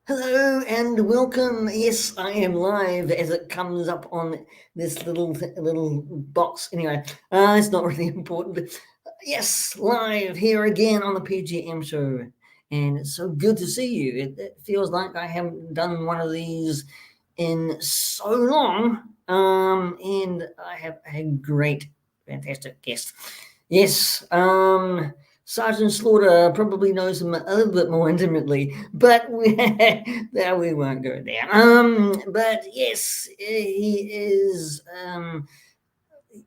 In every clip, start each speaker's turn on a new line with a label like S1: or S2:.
S1: Hello and welcome. Yes, I am live as it comes up on this little box. Anyway, it's not really important. But yes, live here again on the P.G.M Show, and it's so good to see you. It feels like I haven't done one of these in so long. And I have a great, fantastic guest. Yes. Sergeant Slaughter probably knows him a little bit more intimately, but we won't go there. But yes, he is.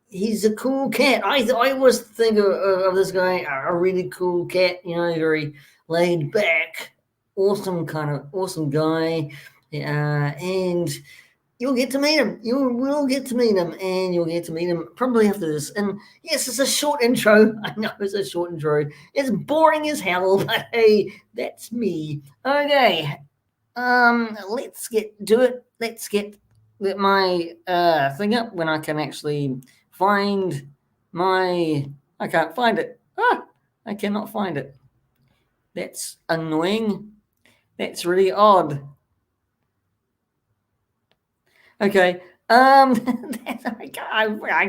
S1: He's a cool cat. I always think of this guy a really cool cat. You know, very laid back, awesome guy, and you'll get to meet him. You will get to meet him, and you'll get to meet him probably after this. And yes, it's a short intro. I know it's a short intro. It's boring as hell, but hey, that's me. Okay, let's get to it. Let's get my thing up when I can actually find my. I can't find it. I cannot find it. That's annoying. That's really odd. Okay. I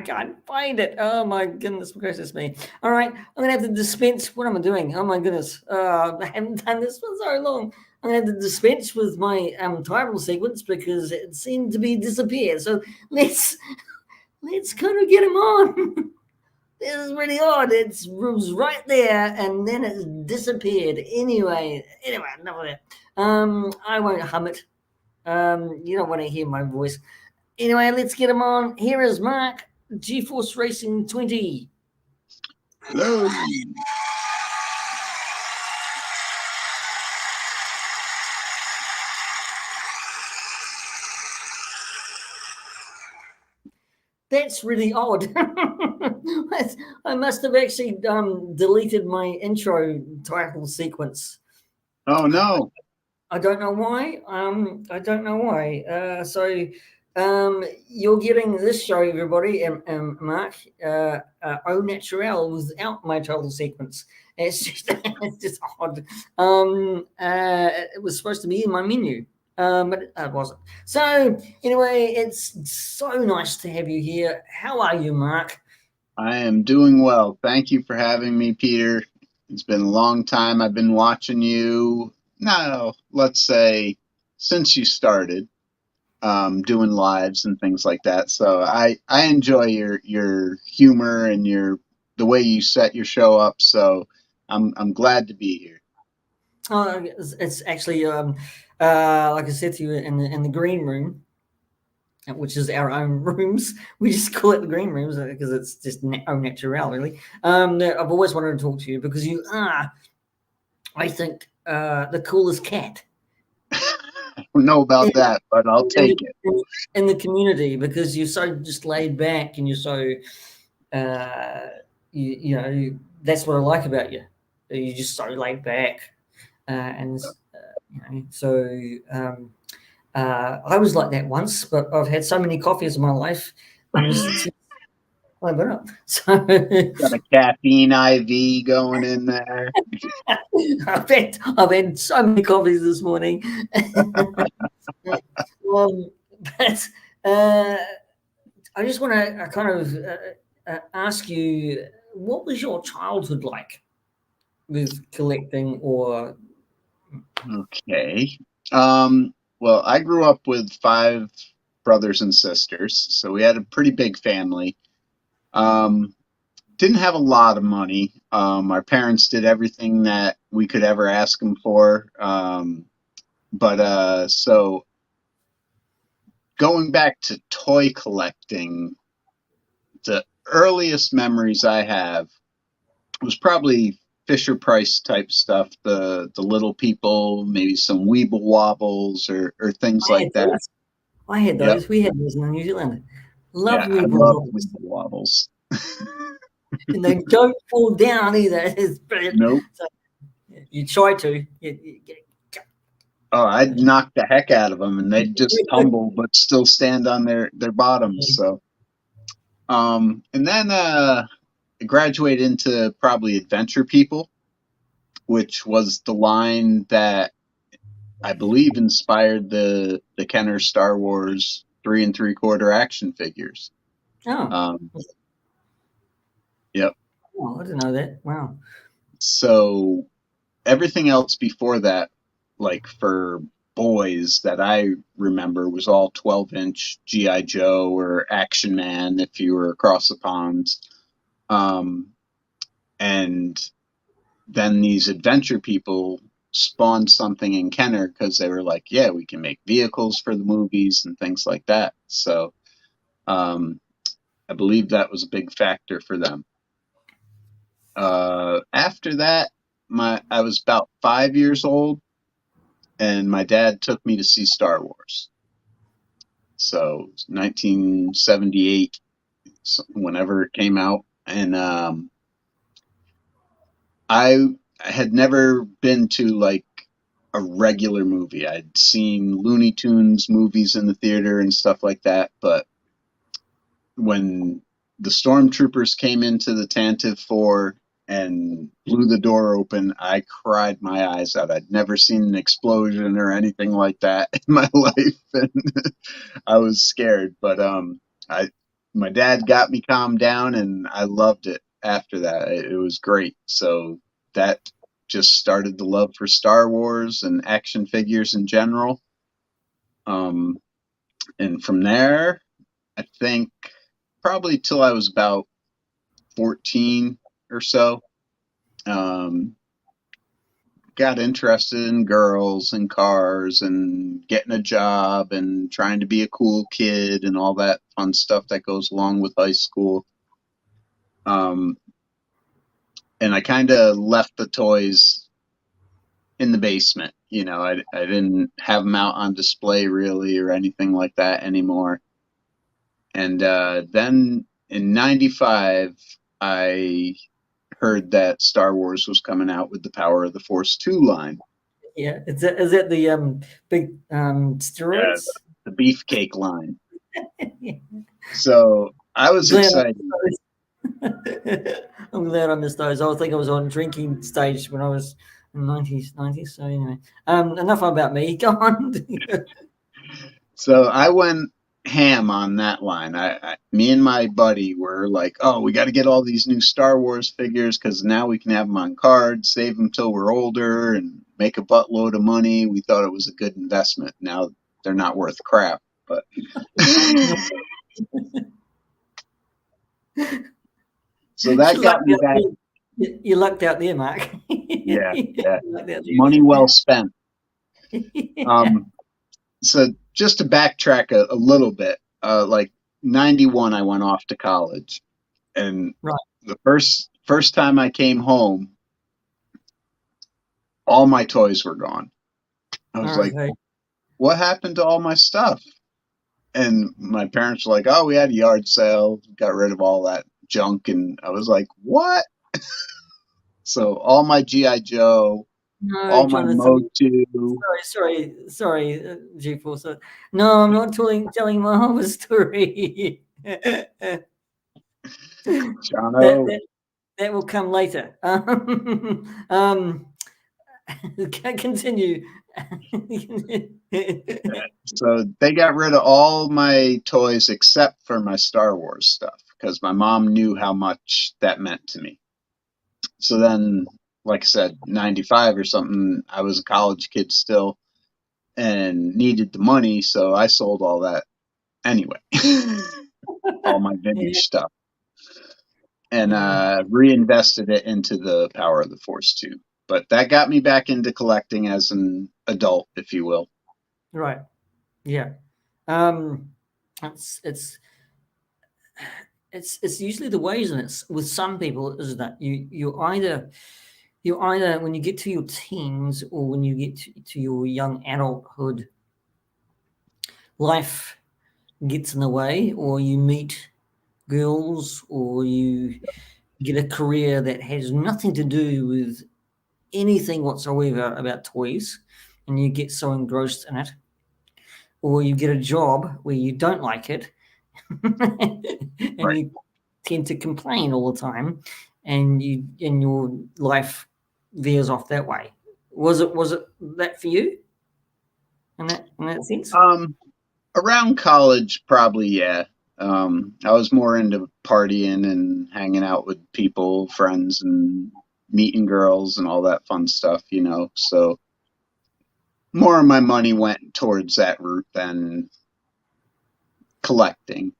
S1: can't find it. Oh my goodness gracious me. All right. I'm going to have to dispense. What am I doing? Oh my goodness. I haven't done this for so long. I'm going to have to dispense with my title sequence because it seemed to be disappeared. So let's kind of get him on. This is really odd. It was right there and then it disappeared. Anyway, enough of that. I won't hum it. You don't want to hear my voice. Anyway, let's get him on. Here is Mark, GeForce Racing 20.
S2: Hello.
S1: That's really odd. I must have actually deleted my intro title sequence.
S2: Oh no.
S1: I don't know why. I don't know why. You're getting this show, everybody, Mark, au naturel without my title sequence. It's just odd. It was supposed to be in my menu, but it wasn't. So anyway, it's so nice to have you here. How are you, Mark?
S2: I am doing well. Thank you for having me, Peter. It's been a long time. I've been watching you. No, let's say since you started doing lives and things like that. So I enjoy your humor and the way you set your show up. So I'm glad to be here.
S1: Oh, it's actually like I said to you in the green room, which is our own rooms. We just call it the green rooms because it's just au naturel, really. I've always wanted to talk to you because you are, I think, the coolest cat
S2: I don't know
S1: in,
S2: about that, but I'll
S1: in,
S2: take it.
S1: in the community because you're so just laid back and you're so, uh, you know, that's what I like about you. You're just so laid back, and so. I was like that once, but I've had so many coffees in my life, and just I've been up. So
S2: Got a caffeine IV going in there.
S1: I've had so many coffees this morning. But uh, I just want to kind of ask you, what was your childhood like with collecting or?
S2: Okay. Well, I grew up with five brothers and sisters, so we had a pretty big family. Um, didn't have a lot of money. Our parents did everything that we could ever ask them for. So going back to toy collecting, the earliest memories I have was probably Fisher Price type stuff, the little people, maybe some Weeble Wobbles or things
S1: I had
S2: like that.
S1: those. I had
S2: Yep.
S1: those. We had those in New Zealand.
S2: Yeah,
S1: Loved
S2: I
S1: Weeble
S2: love
S1: Wobbles.
S2: Weeble Wobbles.
S1: And they don't fall down either. It's brilliant.
S2: Nope.
S1: So you try to. You
S2: Oh, I'd knock the heck out of them, and they'd just tumble, but still stand on their bottoms. So, and then I graduated into probably Adventure People, which was the line that I believe inspired the Kenner Star Wars 3 3/4 action figures.
S1: Oh,
S2: Um, yep.
S1: oh, I didn't know that. Wow.
S2: So everything else before that, like for boys that I remember, was all 12-inch GI Joe or Action Man if you were across the ponds. And then these adventure people spawned something in Kenner because they were like, yeah, we can make vehicles for the movies and things like that. So um, I believe that was a big factor for them. After that, I was about 5 years old, and my dad took me to see Star Wars. So 1978, whenever it came out, and I had never been to like a regular movie. I'd seen Looney Tunes movies in the theater and stuff like that, but when the stormtroopers came into the Tantive 4 and blew the door open, I cried my eyes out. I'd never seen an explosion or anything like that in my life, and I was scared. But I my dad got me calmed down, and I loved it after that. It was great. So that just started the love for Star Wars and action figures in general. Um, and from there, I think probably till I was about 14 or so, um, got interested in girls and cars and getting a job and trying to be a cool kid and all that fun stuff that goes along with high school. Um, and I kind of left the toys in the basement. I didn't have them out on display really or anything like that anymore. And then in '95, I heard that Star Wars was coming out with the Power of the Force 2 line.
S1: Yeah. Is that the big
S2: Yeah,
S1: steroids?
S2: the beefcake line. So I was
S1: Glad I
S2: excited.
S1: missed those. I'm glad I missed those. I think I was on drinking stage when I was in nineties. So anyway, enough about me. Go on.
S2: So I went ham on that line. Me and my buddy were like, "Oh, we got to get all these new Star Wars figures because now we can have them on card, save them till we're older, and make a buttload of money." We thought it was a good investment. Now they're not worth crap, but so that
S1: You
S2: got
S1: lucked
S2: me
S1: out
S2: back.
S1: there. You lucked out there, Mark.
S2: Yeah, yeah,
S1: You lucked out
S2: money well spent.
S1: there.
S2: Um, so just to backtrack a little bit, like '91, I went off to college, and
S1: Right.
S2: the first time I came home, all my toys were gone. I was like,
S1: Okay.
S2: "What happened to all my stuff?" And my parents were like, "Oh, we had a yard sale, got rid of all that junk," and I was like, "What?" So all my GI Joe,
S1: No,
S2: all my
S1: Jonathan.
S2: Motu.
S1: Sorry, G-Force. No, I'm not telling my whole story. that
S2: Jono.
S1: that that will come later. Continue.
S2: So they got rid of all my toys except for my Star Wars stuff because my mom knew how much that meant to me. So then, like I said, '95 or something, I was a college kid still and needed the money, so I sold all that anyway, all my vintage
S1: Yeah,
S2: stuff, and
S1: yeah,
S2: reinvested it into the Power of the Force 2. But that got me back into collecting as an adult, if you will.
S1: right. Yeah. Um, it's it's it's usually the way, isn't it? With some people, isn't it? You either when you get to your teens or when you get to your young adulthood, life gets in the way, or you meet girls, or you get a career that has nothing to do with anything whatsoever about toys, and you get so engrossed in it, or you get a job where you don't like it, and
S2: Right.
S1: you tend to complain all the time, and your life veers off that way. Was it that for you? in that sense?
S2: Around college, probably, yeah. I was more into partying and hanging out with people, friends, and meeting girls and all that fun stuff, So more of my money went towards that route than collecting.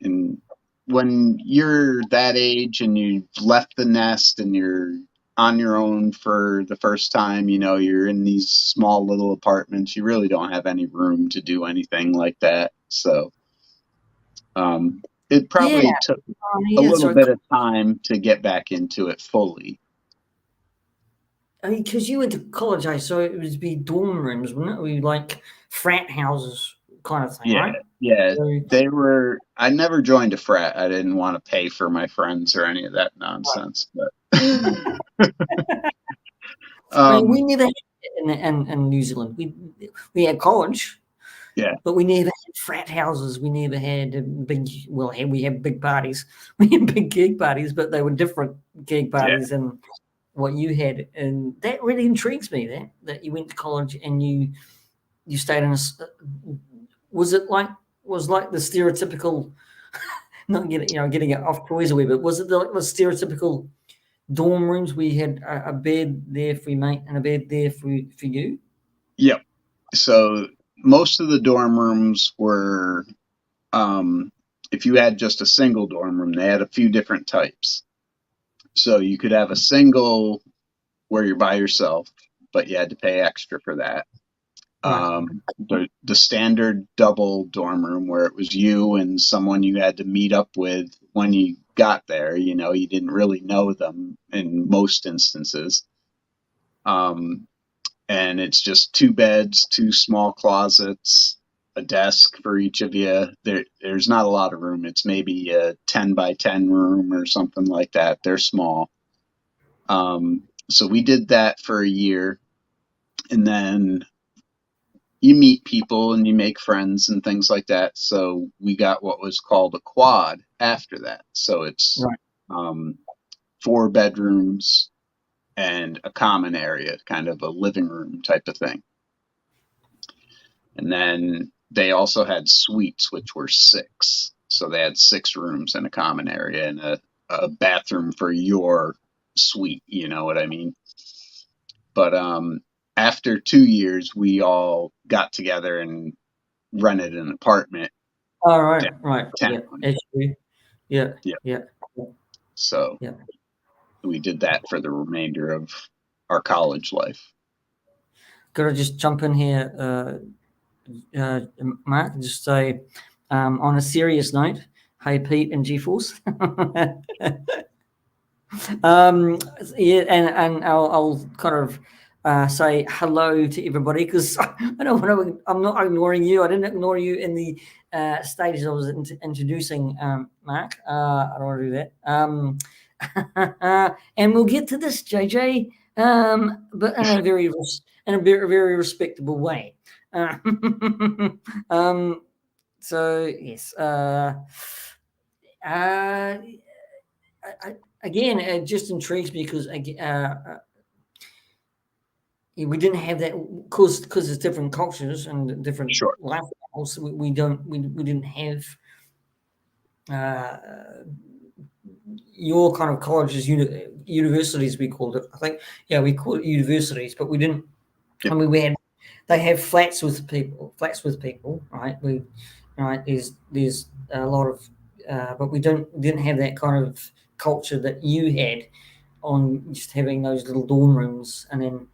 S2: And when you're that age and you've left the nest and you're on your own for the first time, you're in these small little apartments, you really don't have any room to do anything like that. So it
S1: Yeah.
S2: probably took a
S1: Yeah.
S2: little
S1: So,
S2: bit of time to get back into it fully.
S1: I mean, because you went to college, so it would be dorm rooms, wouldn't it? We like frat houses kind of thing,
S2: Yeah,
S1: right?
S2: yeah.
S1: So,
S2: I never joined a frat. I didn't want to pay for my friends or any of that nonsense. But
S1: I mean, we
S2: um,
S1: never had it in New Zealand. We had college,
S2: yeah,
S1: but we never had frat houses. We never had big. Well, we had big parties. We had big gig parties, but they were different gig
S2: yeah.
S1: parties than what you had, and that really intrigues me. That you went to college and you stayed in a. Was it like the stereotypical? Not getting it off toys away, but was it the stereotypical dorm rooms? We had a bed there for your mate and a bed there for you.
S2: Yep. So most of the dorm rooms were, if you had just a single dorm room, they had a few different types. So you could have a single where you're by yourself, but you had to pay extra for that.
S1: Right.
S2: The standard double dorm room where it was you and someone you had to meet up with when you got there. You didn't really know them in most instances. And it's just two beds, two small closets, a desk for each of you. There's not a lot of room. It's maybe a 10 by 10 room or something like that. They're small. So we did that for a year, and then you meet people and you make friends and things like that. So we got what was called a quad after that. So it's
S1: Right.
S2: 4 bedrooms and a common area, kind of a living room type of thing. And then they also had suites, which were 6. So they had 6 rooms in a common area and a bathroom for your suite. You know what I mean? But after 2 years, we all got together and rented an apartment
S1: All right. Right. Yeah.
S2: downtown.
S1: Actually. Yeah.
S2: Yeah.
S1: Yeah.
S2: So
S1: Yeah.
S2: we did that for the remainder of our college life.
S1: Could I just jump in here, Mark? Just say, on a serious note, hey Pete and G-Force. Yeah, and I'll kind of say hello to everybody because I don't want to. I'm not ignoring you. I didn't ignore you in the stages I was introducing, Mark. I don't want to do that. And we'll get to this, JJ, but in a very respectable way. So yes. Again, it just intrigues me because we didn't have that because it's different cultures and different
S2: Sure.
S1: lifestyles. We didn't have uh, your kind of colleges, universities. We called it. I think, yeah, we called it universities, but we didn't.
S2: Yep.
S1: I mean, they have flats with people, right? There's a lot of, but we didn't have that kind of culture that you had on just having those little dorm rooms, and then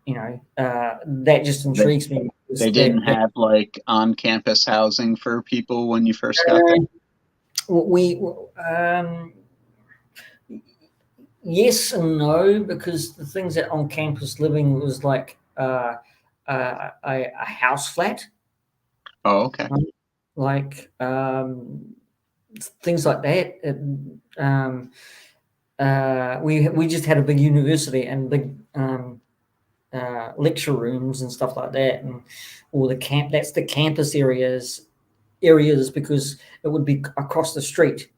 S1: that just
S2: They,
S1: intrigues me.
S2: they didn't have like on-campus housing for people when you first got there.
S1: We yes and no, because the things that on campus living was like a house flat.
S2: Oh, okay.
S1: Right? Like things like that. We just had a big university and big lecture rooms and stuff like that, and all the camp. That's the campus areas because it would be across the street,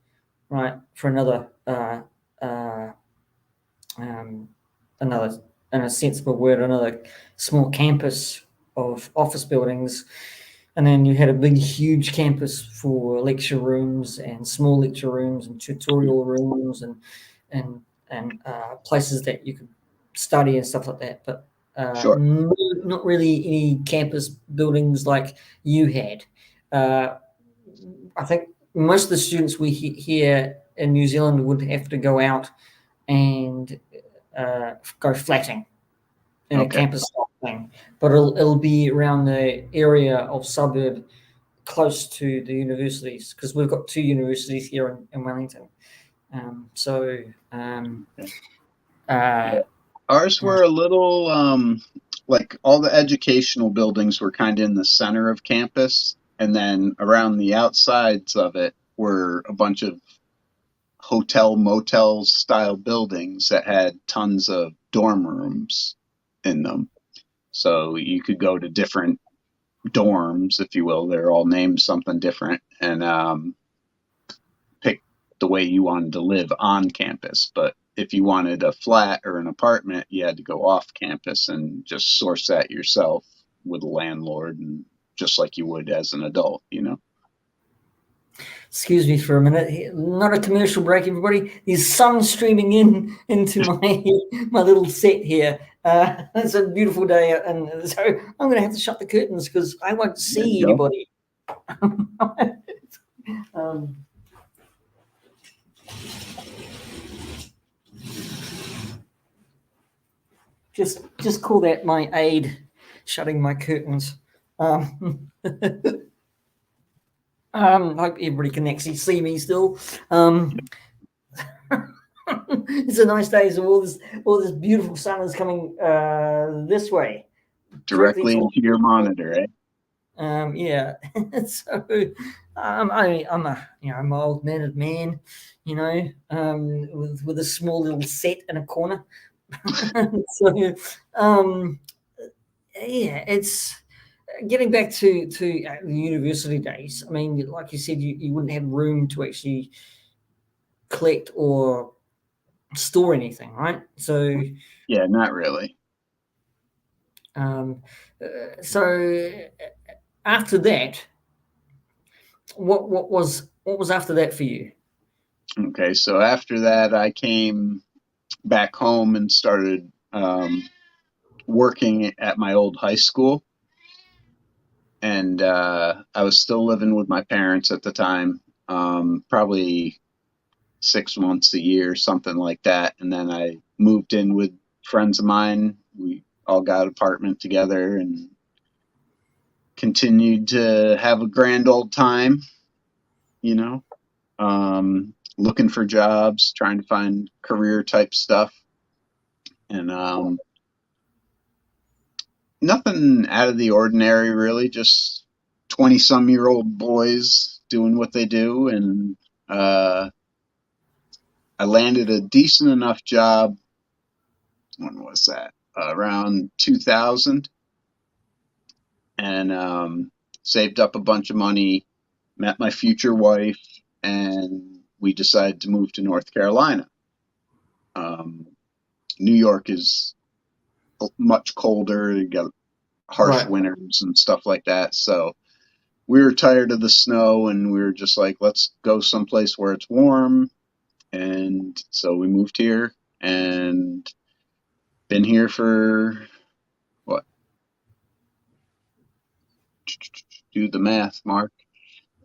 S1: right, for another another, in a sensible word, another small campus of office buildings, and then you had a big, huge campus for lecture rooms and small lecture rooms and tutorial rooms and places that you could study and stuff like that. But
S2: Sure.
S1: not really any campus buildings like you had. I think most of the students we here in New Zealand would have to go out and go flatting in a campus thing, but it'll be around the area of suburb close to the universities, because we've got 2 universities here in Wellington.
S2: Ours were a little like all the educational buildings were kind of in the center of campus, and then around the outsides of it were a bunch of hotel motel style buildings that had tons of dorm rooms in them. So you could go to different dorms, if you will. They're all named something different, and pick the way you wanted to live on campus. But if you wanted a flat or an apartment, you had to go off campus and just source that yourself with a landlord, and just like you would as an adult, you know.
S1: Excuse me for a minute. Not a commercial break, everybody. There's sun streaming into my little set here. It's a beautiful day, and so I'm going to have to shut the curtains because I won't see anybody. Just call that my aid, shutting my curtains. Hope everybody can actually see me still. It's a nice day, so all this beautiful sun is coming this way,
S2: directly into your monitor, eh?
S1: Yeah. So I'm an old-mannered man, with a small little set in a corner. So yeah, it's getting back to the university days. I mean, like you said, you wouldn't have room to actually collect or store anything, right? So
S2: yeah, not really.
S1: So after that, what was after that for you?
S2: Okay, so after that, I came back home and started working at my old high school, and I was still living with my parents at the time, probably 6 months a year, something like that. And then I moved in with friends of mine. We all got an apartment together and continued to have a grand old time, looking for jobs, trying to find career type stuff. And nothing out of the ordinary, really, just 20-some-year-old boys doing what they do. And I landed a decent enough job. When was that? Around 2000. And saved up a bunch of money, met my future wife, and we decided to move to North Carolina. New York is much colder. You got harsh winters and stuff like that. So we were tired of the snow, and we were just like, let's go someplace where it's warm. And so we moved here and been here for what? Do the math, Mark.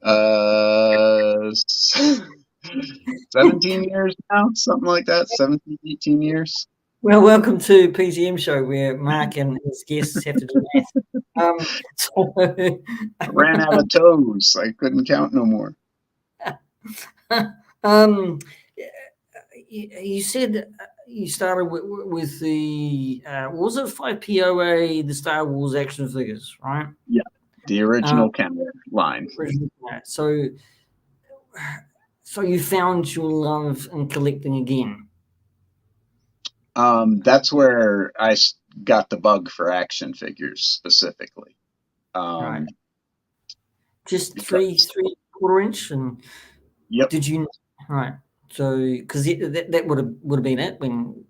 S2: 17 years now, something like that. 17, 18 years.
S1: Well, welcome to P.G.M Show, where Mark and his guests have to do math.
S2: I ran out of toes. I couldn't count no more.
S1: You said you started with the was it 5POA, the Star Wars action figures, right?
S2: Yeah, the original camera line.
S1: So you found your love in collecting again.
S2: That's where I got the bug for action figures specifically.
S1: Right. Just 3/4 inch, and
S2: yep.
S1: Did you right? So because that would have been it when.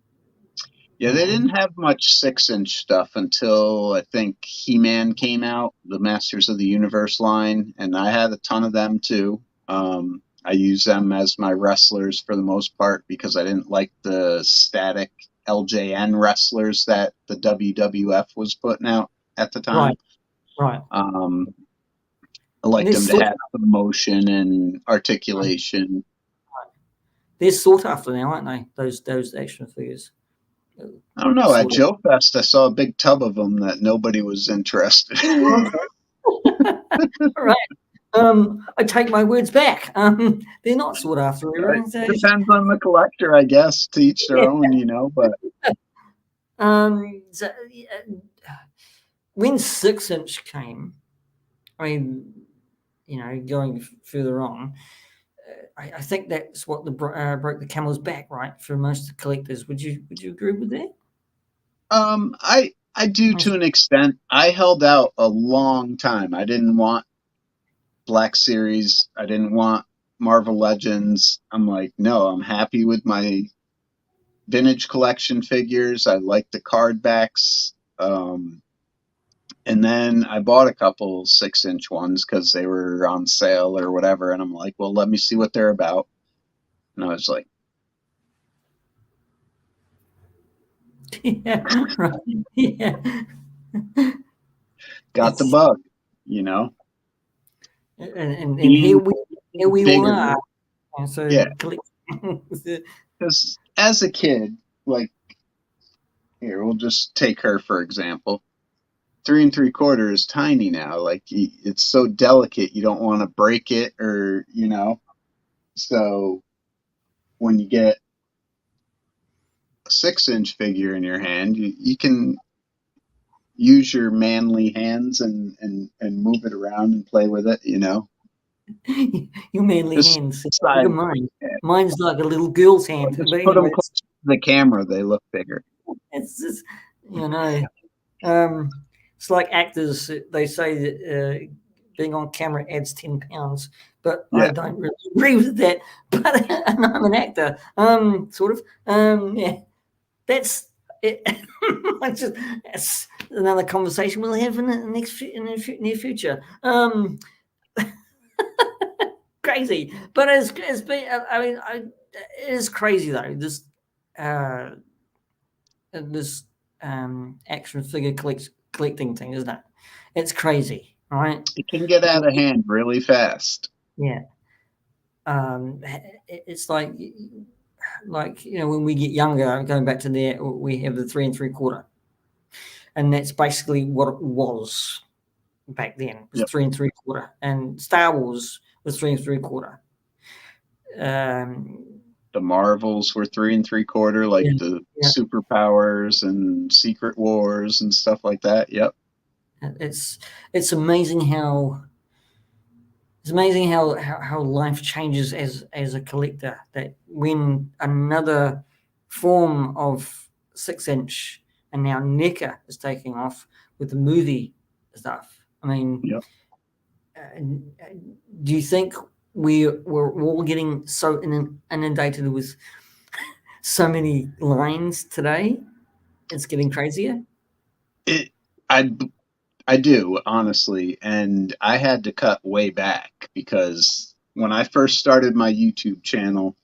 S2: Yeah, they didn't have much 6-inch stuff until I think He-Man came out, the Masters of the Universe line, and I had a ton of them too. I use them as my wrestlers for the most part because I didn't like the static LJN wrestlers that the WWF was putting out at the time.
S1: Right.
S2: I liked them to have the motion and articulation.
S1: They're sought after now, aren't they? Those action figures.
S2: I don't know. At Joe Fest, I saw a big tub of them that nobody was interested in.
S1: Right. I take my words back. They're not sought after.
S2: It depends on the collector, I guess. To each their own, you know. But
S1: so, when 6-inch came, I mean, you know, going further on, I think that's what broke the camel's back, right? For most collectors, would you agree with that?
S2: I do to an extent. I held out a long time. I didn't want Black Series. I didn't want Marvel Legends. I'm like, no, I'm happy with my vintage collection figures. I like the card backs. And then I bought a couple 6-inch ones because they were on sale or whatever. And I'm like, well, let me see what they're about. And I was like,
S1: yeah, right. Yeah.
S2: Got the bug, you know.
S1: And here we all are. And so
S2: yeah, because as a kid, like, here, we'll just take her for example. 3 3/4 is tiny now. Like, it's so delicate, you don't want to break it, or you know. So when you get a 6-inch figure in your hand, you can use your manly hands and move it around and play with it, you know.
S1: Your manly hands. Look at mine. Mine's like a little girl's hand.
S2: Just put them close to the camera; they look bigger.
S1: It's just, you know, it's like actors. They say that being on camera adds 10 pounds, but I don't really agree with that. But I'm an actor, sort of. Yeah, that's it. That's another conversation we'll have in the near future. Crazy, but it's been. I mean, it is crazy though. This action figure collecting thing, isn't it? It's crazy, right?
S2: It can get out of hand really fast.
S1: Yeah. It's like you know, when we get younger, going back to there, we have the 3 3/4, and that's basically what it was back then. It was 3 3/4, and Star Wars was 3 3/4.
S2: The Marvels were 3 3/4, like the Superpowers and Secret Wars and stuff like that. Yep.
S1: It's amazing how life changes as a collector. That when another form of 6-inch and now NECA is taking off with the movie stuff. I mean, do you think we're all getting so inundated with so many lines today? It's getting crazier.
S2: I do, honestly, and I had to cut way back because when I first started my YouTube channel,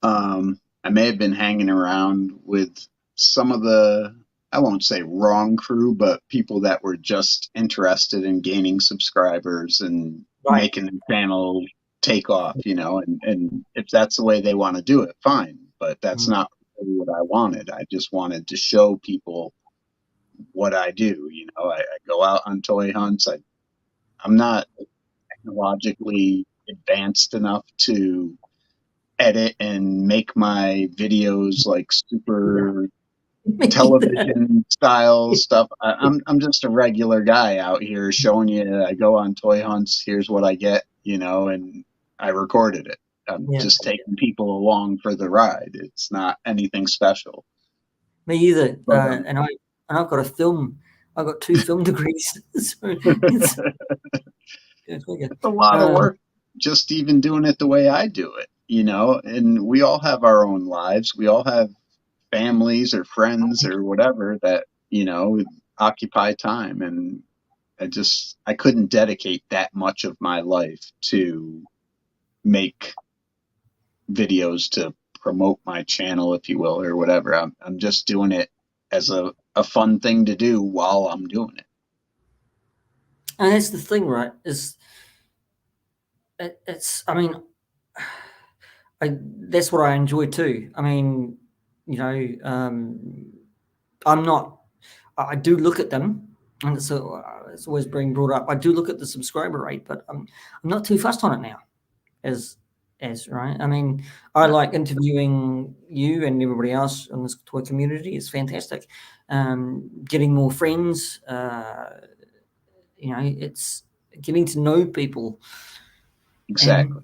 S2: I may have been hanging around with some of the, I won't say wrong crew, but people that were just interested in gaining subscribers and making the channel take off, you know, and if that's the way they want to do it, fine. But that's not really what I wanted. I just wanted to show people what I do. You know, I go out on toy hunts. I'm not technologically advanced enough to edit and make my videos like super television style stuff. I'm just a regular guy out here showing you. I go on toy hunts. Here's what I get, you know, and I recorded it. I'm just taking people along for the ride. It's not anything special.
S1: Me either. And I've got I've got 2 film degrees. So it's
S2: a lot of work just even doing it the way I do it, you know, and we all have our own lives. We all have families or friends or whatever that, occupy time. And I couldn't dedicate that much of my life to make videos to promote my channel, if you will, or whatever. I'm just doing it as a fun thing to do while I'm doing it.
S1: And that's the thing, right? I mean, that's what I enjoy too. I mean, I'm not. I do look at them, and so it's always being brought up. I do look at the subscriber rate, but I'm not too fussed on it now. As right. I mean, I like interviewing you and everybody else in this toy community. It's fantastic. Getting more friends. It's getting to know people.
S2: Exactly.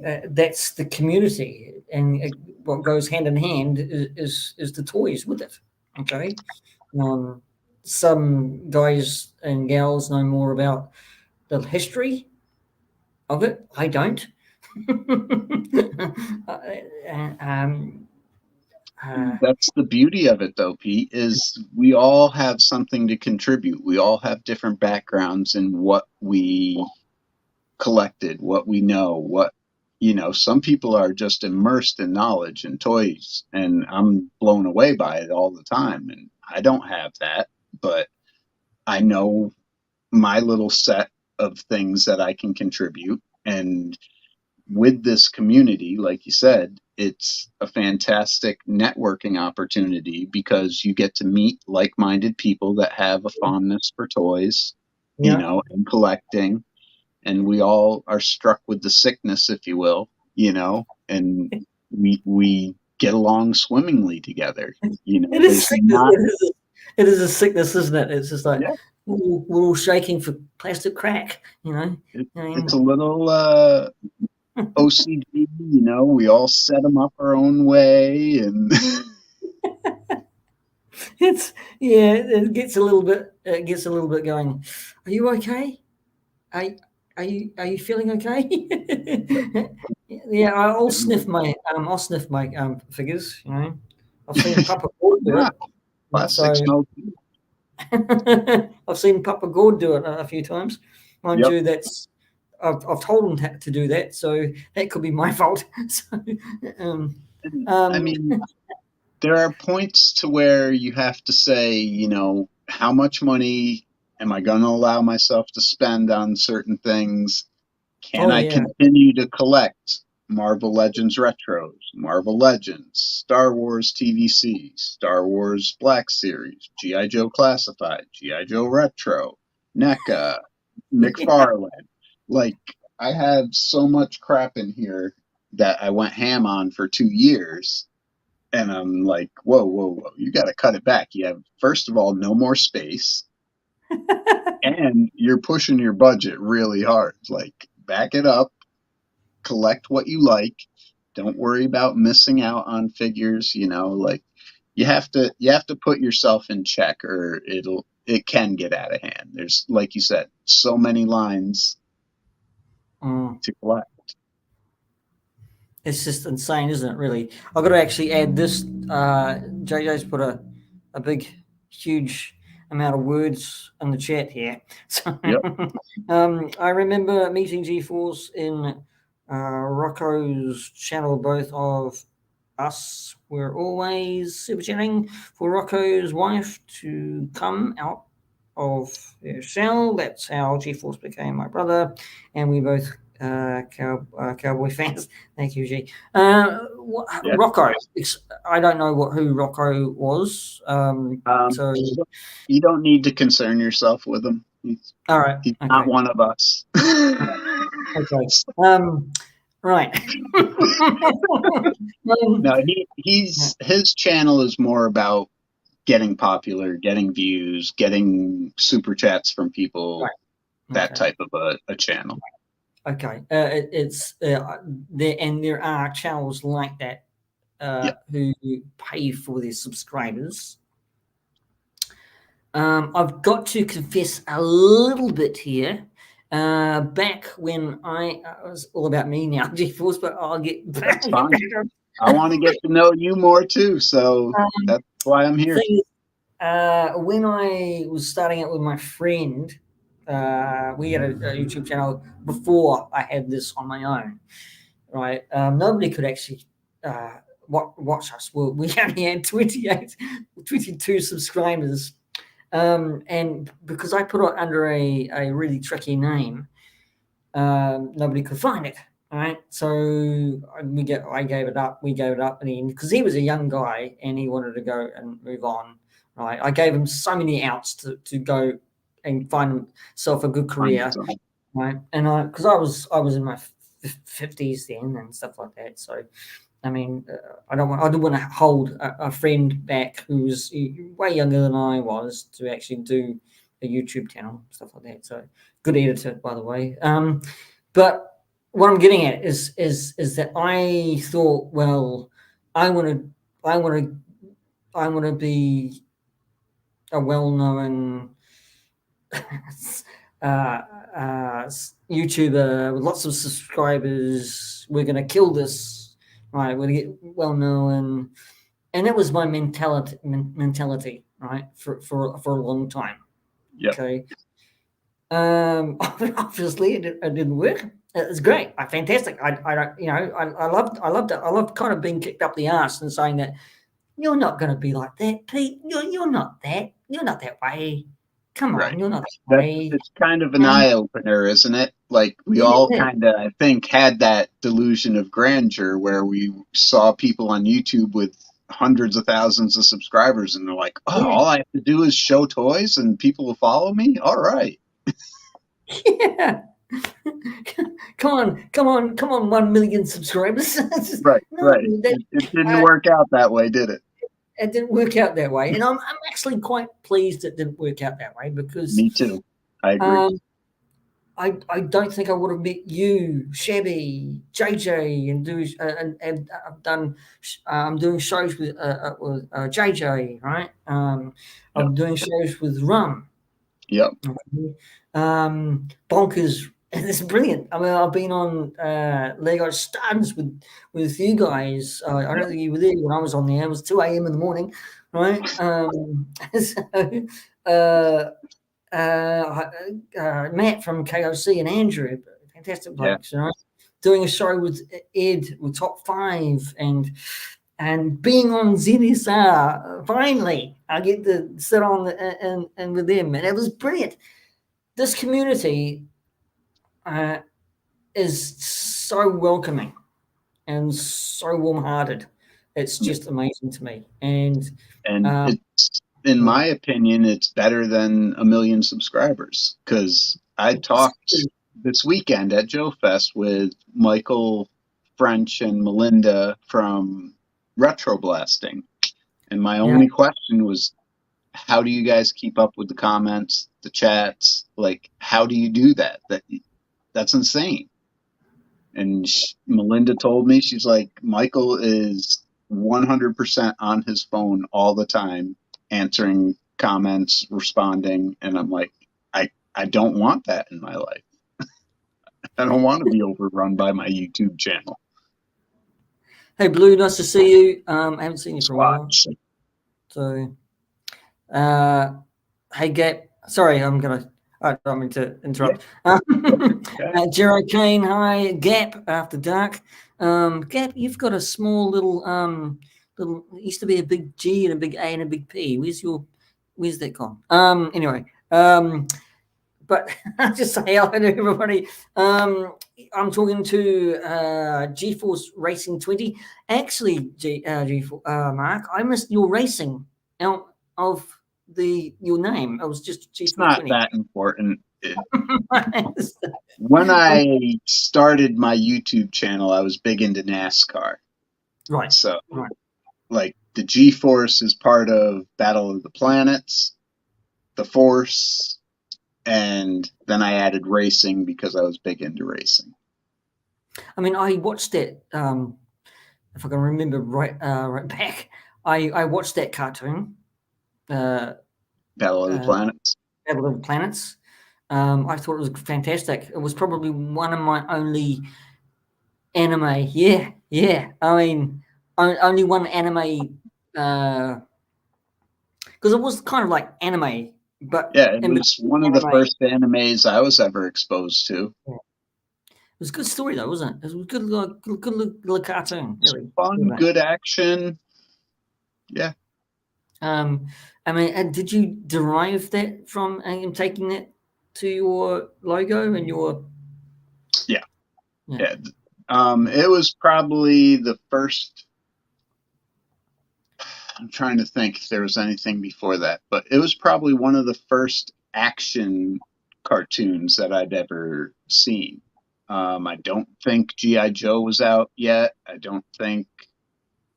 S1: And that's the community, and what goes hand in hand is the toys with it. Okay. Some guys and gals know more about the history of it. I don't.
S2: That's the beauty of it, though, Pete, is we all have something to contribute. We all have different backgrounds in what we collected, what we know, some people are just immersed in knowledge and toys, and I'm blown away by it all the time. And I don't have that, but I know my little set of things that I can contribute. And with this community, like you said, it's a fantastic networking opportunity because you get to meet like-minded people that have a fondness for toys, and collecting. And we all are struck with the sickness, if you will, and we get along swimmingly together.
S1: It is sickness. It is a sickness, isn't it? It's just like,
S2: yeah,
S1: we're all shaking for plastic crack,
S2: it's a little OCD, we all set them up our own way, and
S1: it gets a little bit going. Are you okay? Are you feeling okay? Yeah, I'll sniff my figures. I've seen Papa Gord do it.
S2: plastic smoke.
S1: I've seen Papa Gord do it a few times. Mind
S2: Yep.
S1: you, that's I've told him to do that, so that could be my fault. So,
S2: I mean, there are points to where you have to say, how much money am I going to allow myself to spend on certain things? Can I continue to collect Marvel Legends Retros, Marvel Legends, Star Wars TVC, Star Wars Black Series, G.I. Joe Classified, G.I. Joe Retro, NECA, McFarlane? Like, I have so much crap in here that I went ham on for 2 years. And I'm like, whoa, you got to cut it back. You have, first of all, no more space. And you're pushing your budget really hard. Like, back it up, collect what you like. Don't worry about missing out on figures, like you have to put yourself in check, or it can get out of hand. There's, like you said, so many lines to collect.
S1: It's just insane, isn't it, really? I've got to actually add this. JJ's put a big, huge amount of words in the chat here. So,
S2: yep.
S1: I remember meeting G-Force in Rocco's channel. Both of us were always super chatting for Rocco's wife to come out of their shell. That's how G-Force became my brother, and we both cowboy fans. Thank you, G. Rocco. I don't know who Rocco was. So
S2: you don't need to concern yourself with him.
S1: All right.
S2: He's not one of us.
S1: Okay. Right.
S2: No, his channel is more about getting popular, getting views, getting super chats from people,
S1: right.
S2: That type of a channel.
S1: Okay. It's there are channels like that who pay for their subscribers. I've got to confess a little bit here. Back when I was all about me now, G-Force, but I'll get back.
S2: I want to get to know you more too, so
S1: Um,
S2: that's why I'm here.
S1: thing is, when I was starting out with my friend, we had a YouTube channel before I had this on my own, right? Nobody could actually watch us. Well, we only had 22 subscribers. And because I put it under a really tricky name, nobody could find it. Right, so I gave it up. We gave it up in the end because he was a young guy and he wanted to go and move on. Right, I gave him so many outs to go and find himself a good career. Right, and because I was in my 50s then and stuff like that. So I mean, I didn't want to hold a friend back who was way younger than I was to actually do a YouTube channel, stuff like that. So good editor, by the way. But what I'm getting at is that I thought, well, I want to, I want to, I want to be a well-known YouTuber with lots of subscribers. We're gonna kill this, right? We're gonna get well known, and that was my mentality, right, for a long time.
S2: Yep.
S1: Okay. Obviously, it didn't work. It was great. Fantastic. I loved it. I loved kind of being kicked up the ass and saying that you're not going to be like that, Pete. You're not that. You're not that way. Come
S2: Right.
S1: on, you're not that way.
S2: It's kind of an eye opener, isn't it? Like we all
S1: Yeah,
S2: kind of, I think, had that delusion of grandeur where we saw people on YouTube with hundreds of thousands of subscribers, and they're like, "Oh,
S1: yeah,
S2: all I have to do is show toys, and people will follow me." All right.
S1: yeah. Come on, 1 million subscribers.
S2: Right.
S1: No,
S2: Right. It didn't work out that way, did it?
S1: it didn't work out that way, and I'm actually quite pleased it didn't work out that way because
S2: Me too. I agree.
S1: I don't think I would have met you, Shabby, JJ, and I've done. I'm doing shows with JJ, right?
S2: Yep.
S1: I'm doing shows with Rum.
S2: Yep.
S1: Bonkers. And it's brilliant. I mean, I've been on Lego Studs with you guys. I don't think you were there when I was on there. It was 2 a.m. in the morning, right? So, Matt from KOC and Andrew, fantastic blokes, you know, doing a show with Ed with Top 5 and being on ZSR. Finally, I get to sit on and with them, and it was brilliant. This community is so welcoming and so warm-hearted. It's just amazing to me, and
S2: it's, in my opinion, it's better than 1 million subscribers because I talked this weekend at Joe Fest with Michael French and Melinda from Retro Blasting, and my only question was, how do you guys keep up with the comments, the chats? Like, how do you do that? That's insane. And Melinda told me, she's like, Michael is 100% on his phone all the time, answering comments, responding. And I'm like, I don't want that in my life. I don't want to be overrun by my YouTube channel.
S1: Hey, Blue, nice to see you. I haven't seen you for a while. So, hey, Gap. Sorry, I don't mean to interrupt. Jero Kane, hi, Gap after dark. Gap, you've got a small little it used to be a big G and a big A and a big P. Where's that gone? Anyway, but I'll just say hello to everybody. I'm talking to GeForce Racing 20. Actually, Mark, I missed your racing out of your name. It was just GeForce.
S2: It's not
S1: 20.
S2: that important. When I started my YouTube channel, I was big into NASCAR.
S1: Right.
S2: So, like, the GeForce is part of Battle of the Planets, the Force, and then I added racing because I was big into racing.
S1: I mean, I watched it. If I can remember right back, I watched that cartoon.
S2: Battle of the Planets.
S1: Battle of the Planets. I thought it was fantastic. It was probably one of my only anime. Yeah. I mean, only one anime, because it was kind of like anime, but
S2: Yeah, it
S1: in
S2: was one of the
S1: anime.
S2: first animes I was ever exposed to.
S1: It was a good story though, wasn't it? It was a good little cartoon, really.
S2: Fun,
S1: Wasn't it?
S2: good action. Yeah.
S1: I mean, and did you derive that from taking that to your logo and your
S2: Yeah.
S1: yeah?
S2: Yeah. It was probably the first. I'm trying to think if there was anything before that, but it was probably one of the first action cartoons that I'd ever seen. I don't think G.I. Joe was out yet. I don't think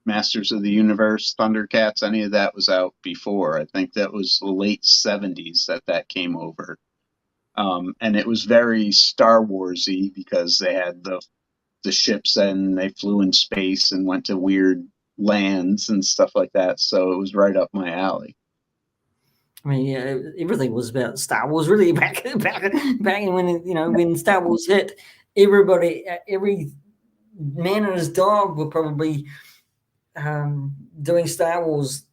S2: Masters of the Universe, Thundercats, any of that was out before. I think that was the late 70s that came over. And it was very Star Warsy because they had the ships and they flew in space and went to weird lands and stuff like that. So it was right up my alley.
S1: I mean, yeah, everything was about Star Wars, really. Back when when Star Wars hit, everybody, every man and his dog were probably doing Star Wars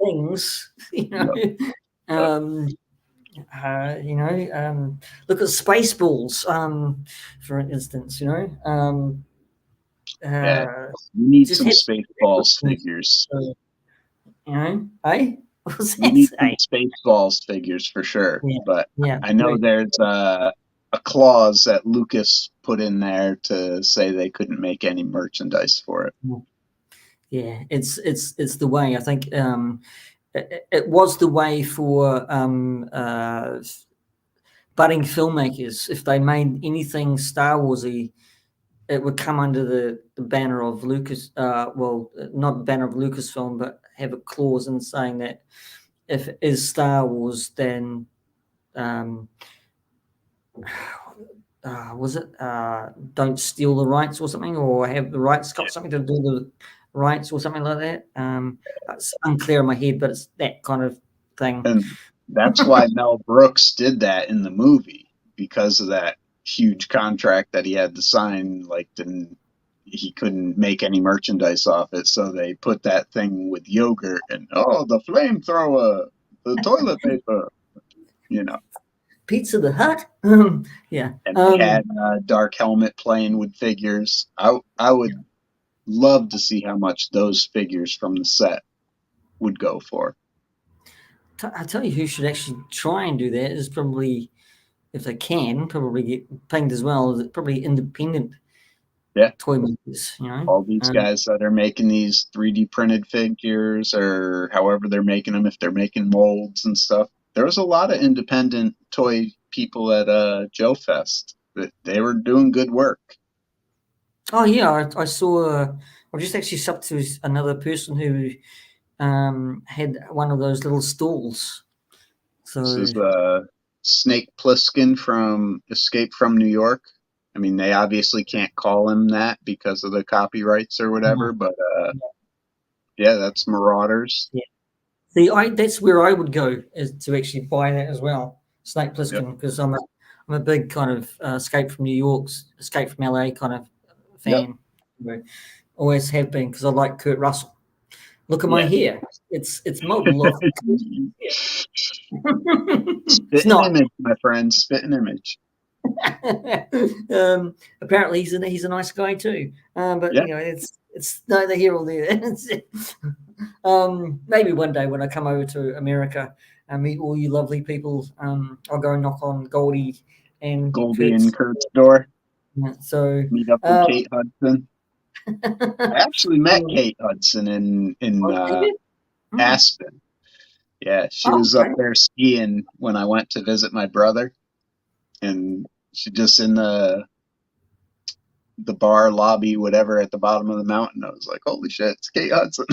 S1: things. Um, look at Spaceballs, for instance.
S2: Yeah,
S1: Uh,
S2: you need
S1: just
S2: some
S1: had
S2: Spaceballs figures.
S1: eh? What was
S2: You
S1: that
S2: need some
S1: say?
S2: Spaceballs figures for sure.
S1: Yeah,
S2: But
S1: yeah.
S2: I know there's a clause that Lucas put in there to say they couldn't make any merchandise for it.
S1: Yeah, it's the way. I think it was the way for budding filmmakers. If they made anything Star Warsy, it would come under the banner of Lucas. Well, not banner of Lucasfilm, but have a clause in saying that if it is Star Wars, then um, was it don't steal the rights or something, or have the rights got something to do with the rights or something like that. It's unclear in my head, but it's that kind of thing.
S2: And that's why Mel Brooks did that in the movie, because of that huge contract that he had to sign. Like, didn't he couldn't make any merchandise off it, so they put that thing with yogurt and the flamethrower, the toilet paper, you know.
S1: Pizza the Hut. Yeah.
S2: And they had Dark Helmet playing with figures. I would love to see how much those figures from the set would go for.
S1: I tell you, who should actually try and do that is probably, if they can, probably get pinged as well. Is probably independent
S2: Yeah.
S1: toy makers.
S2: All these guys that are making these 3D printed figures, or however they're making them, if they're making molds and stuff. There was a lot of independent toy people at Joe Fest. But they were doing good work.
S1: Oh yeah, I saw. I just actually subbed to another person who had one of those little stalls. So
S2: This is Snake Plissken from Escape from New York. I mean, they obviously can't call him that because of the copyrights or whatever, but yeah, that's Marauders.
S1: yeah. See, that's where I would go, is to actually buy that as well, Snake
S2: Yep.
S1: Plissken, because I'm a big kind of Escape from New York's, Escape from LA kind of
S2: Yep.
S1: fan. Always have been, because I like Kurt Russell. Look at my
S2: Yeah.
S1: hair. It's model of. It's
S2: Spit an
S1: not.
S2: image, my friend. Spit an image.
S1: Apparently, he's a nice guy too. But
S2: Yeah.
S1: it's neither here or there. Maybe one day when I come over to America and meet all you lovely people, I'll go and knock on Goldie and
S2: Goldie
S1: Kurt's.
S2: and Kurt's door.
S1: So
S2: Meet up with Kate Hudson. I actually met Kate Hudson in Aspen. Yeah, she was up there skiing when I went to visit my brother, and she just in the bar lobby, whatever, at the bottom of the mountain. I was like, "Holy shit, it's Kate Hudson!"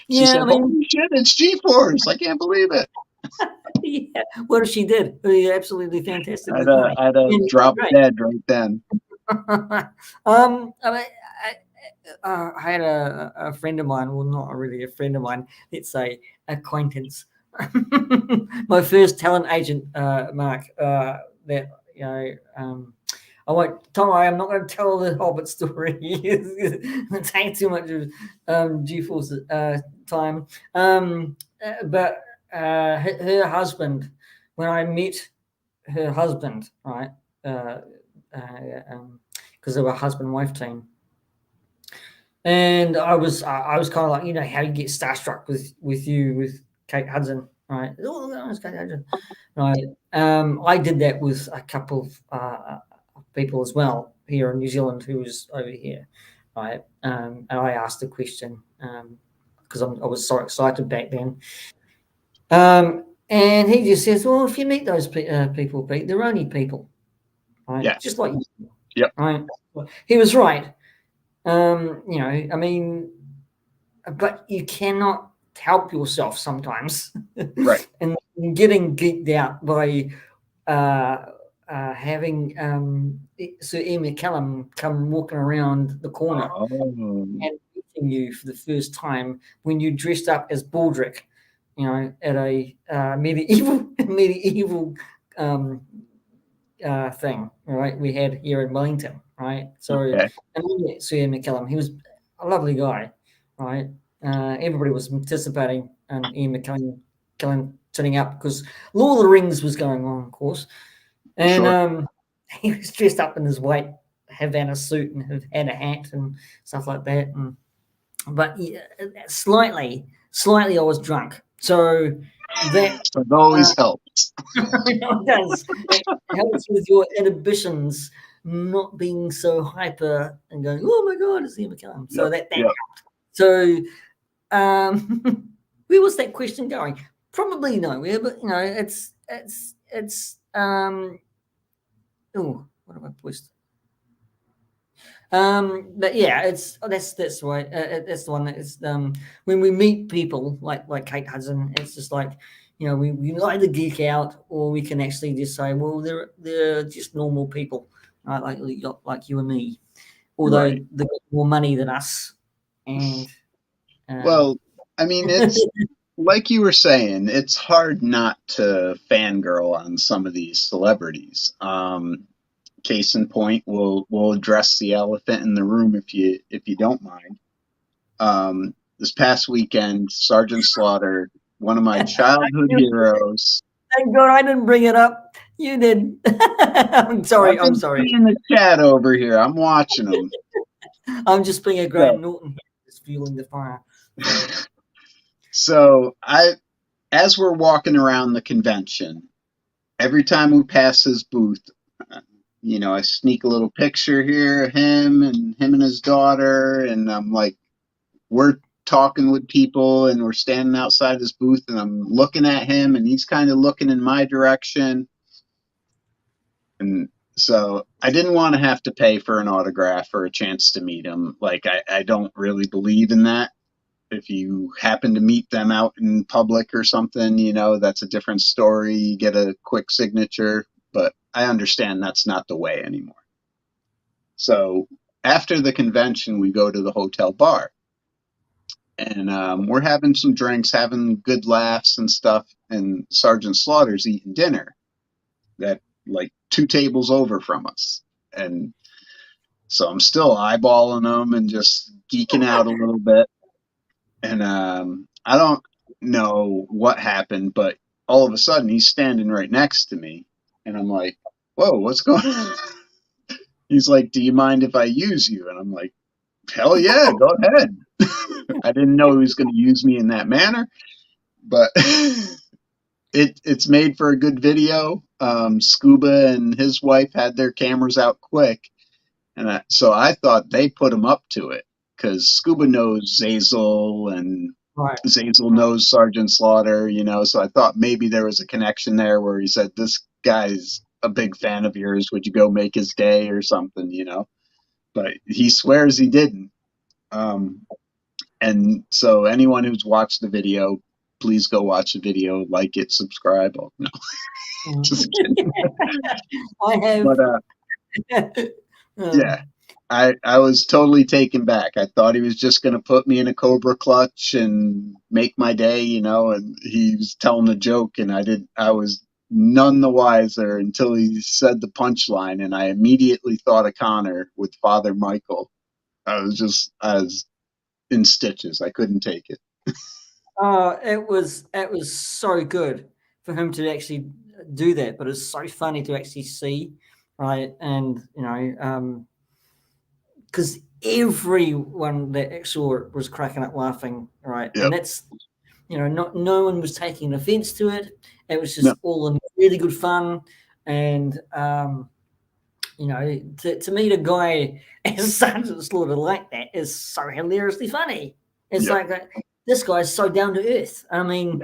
S2: She
S1: Yeah,
S2: said,
S1: I mean,
S2: "Holy shit, it's G-Force! I can't believe it."
S1: yeah, what she did, absolutely fantastically funny.
S2: I'd have
S1: And
S2: dropped
S1: great.
S2: dead right then.
S1: I mean, I had a friend of mine, well, not really a friend of mine, let's say acquaintance. My first talent agent, Mark, that I won't. Don't worry, I'm not going to tell the Hobbit story. It takes too much of G-Force time. But her husband, when I met her husband, right, because they were a husband-wife team, and I was kind of like, how you get starstruck with Kate Hudson, right? Oh, that was Kate Hudson, right? I did that with a couple of people as well here in New Zealand who was over here, right? And I asked the question because I was so excited back then. And he just says, "Well, if you meet those people, Pete, they're only people, right?
S2: Yeah.
S1: Just like you,
S2: Yep.
S1: right?" He was right. I mean, but you cannot help yourself sometimes,
S2: Right.
S1: and getting geeked out by having Sir Ian McKellen come walking around the corner
S2: Oh.
S1: and meeting you for the first time when you dressed up as Baldric, at a medieval um, thing, right? We had here in Wellington, right? So,
S2: Okay.
S1: and we met Sir Ian McKellen. He was a lovely guy, right? Everybody was anticipating Ian McKellen turning up because Lord of the Rings was going on, of course, and
S2: Sure.
S1: he was dressed up in his white Havana suit and had a hat and stuff like that. But yeah, slightly, I was drunk, so that
S2: So it always helps.
S1: it does. It helps with your inhibitions not being so hyper and going, "Oh my god, it's Ian McKellen." So
S2: Yep.
S1: that
S2: Yep.
S1: so where was that question going? Probably nowhere, but it's oh, what have I pushed? But yeah, that's the way. That's the one that is when we meet people like Kate Hudson, it's just like we either geek out or we can actually just say, well, they're just normal people, right? Like you and me, although
S2: Right.
S1: they've got more money than us, and um,
S2: Well, I mean, it's like you were saying, it's hard not to fangirl on some of these celebrities. Case in point, we'll address the elephant in the room if you don't mind. This past weekend, Sergeant Slaughter, one of my childhood heroes.
S1: thank God I didn't bring it up. You did. I'm sorry.
S2: I've
S1: I'm
S2: been
S1: sorry.
S2: seeing the chat over here. I'm watching them.
S1: I'm just being a Graham Norton here, just fueling the fire.
S2: So as we're walking around the convention, every time we pass his booth, I sneak a little picture here of him and his daughter, and I'm like, we're talking with people, and we're standing outside his booth, and I'm looking at him, and he's kind of looking in my direction, and so I didn't want to have to pay for an autograph or a chance to meet him. Like I don't really believe in that. If you happen to meet them out in public or something, that's a different story. You get a quick signature, but I understand that's not the way anymore. So after the convention, we go to the hotel bar, and we're having some drinks, having good laughs and stuff. And Sergeant Slaughter's eating dinner that like 2 tables over from us. And so I'm still eyeballing them and just geeking out a little bit. And I don't know what happened, but all of a sudden he's standing right next to me, and I'm like, "Whoa, what's going on?" He's like, "Do you mind if I use you?" And I'm like, "Hell yeah, go ahead." I didn't know he was going to use me in that manner, but it's made for a good video. Scuba and his wife had their cameras out quick, and so I thought they put him up to it because Scuba knows Zazel and
S1: Right.
S2: Zazel knows Sergeant Slaughter, so I thought maybe there was a connection there where he said, "This guy's a big fan of yours. Would you go make his day or something?" But he swears he didn't. And so anyone who's watched the video, please go watch the video, like it, subscribe. Oh, no, just kidding.
S1: I have.
S2: But yeah, I was totally taken back. I thought he was just going to put me in a Cobra clutch and make my day, and he was telling a joke, and I was none the wiser until he said the punchline, and I immediately thought of Connor with Father Michael. I was in stitches. I couldn't take it.
S1: Oh, it was so good for him to actually do that, but it's so funny to actually see, right? And because everyone that saw it was cracking up laughing, right? And
S2: Yep.
S1: that's no one was taking offense to it. It was
S2: No.
S1: just all in really good fun, and to meet a guy as Sergeant Slaughter like that is so hilariously funny. It's
S2: Yep.
S1: like this guy's so down to earth. I mean,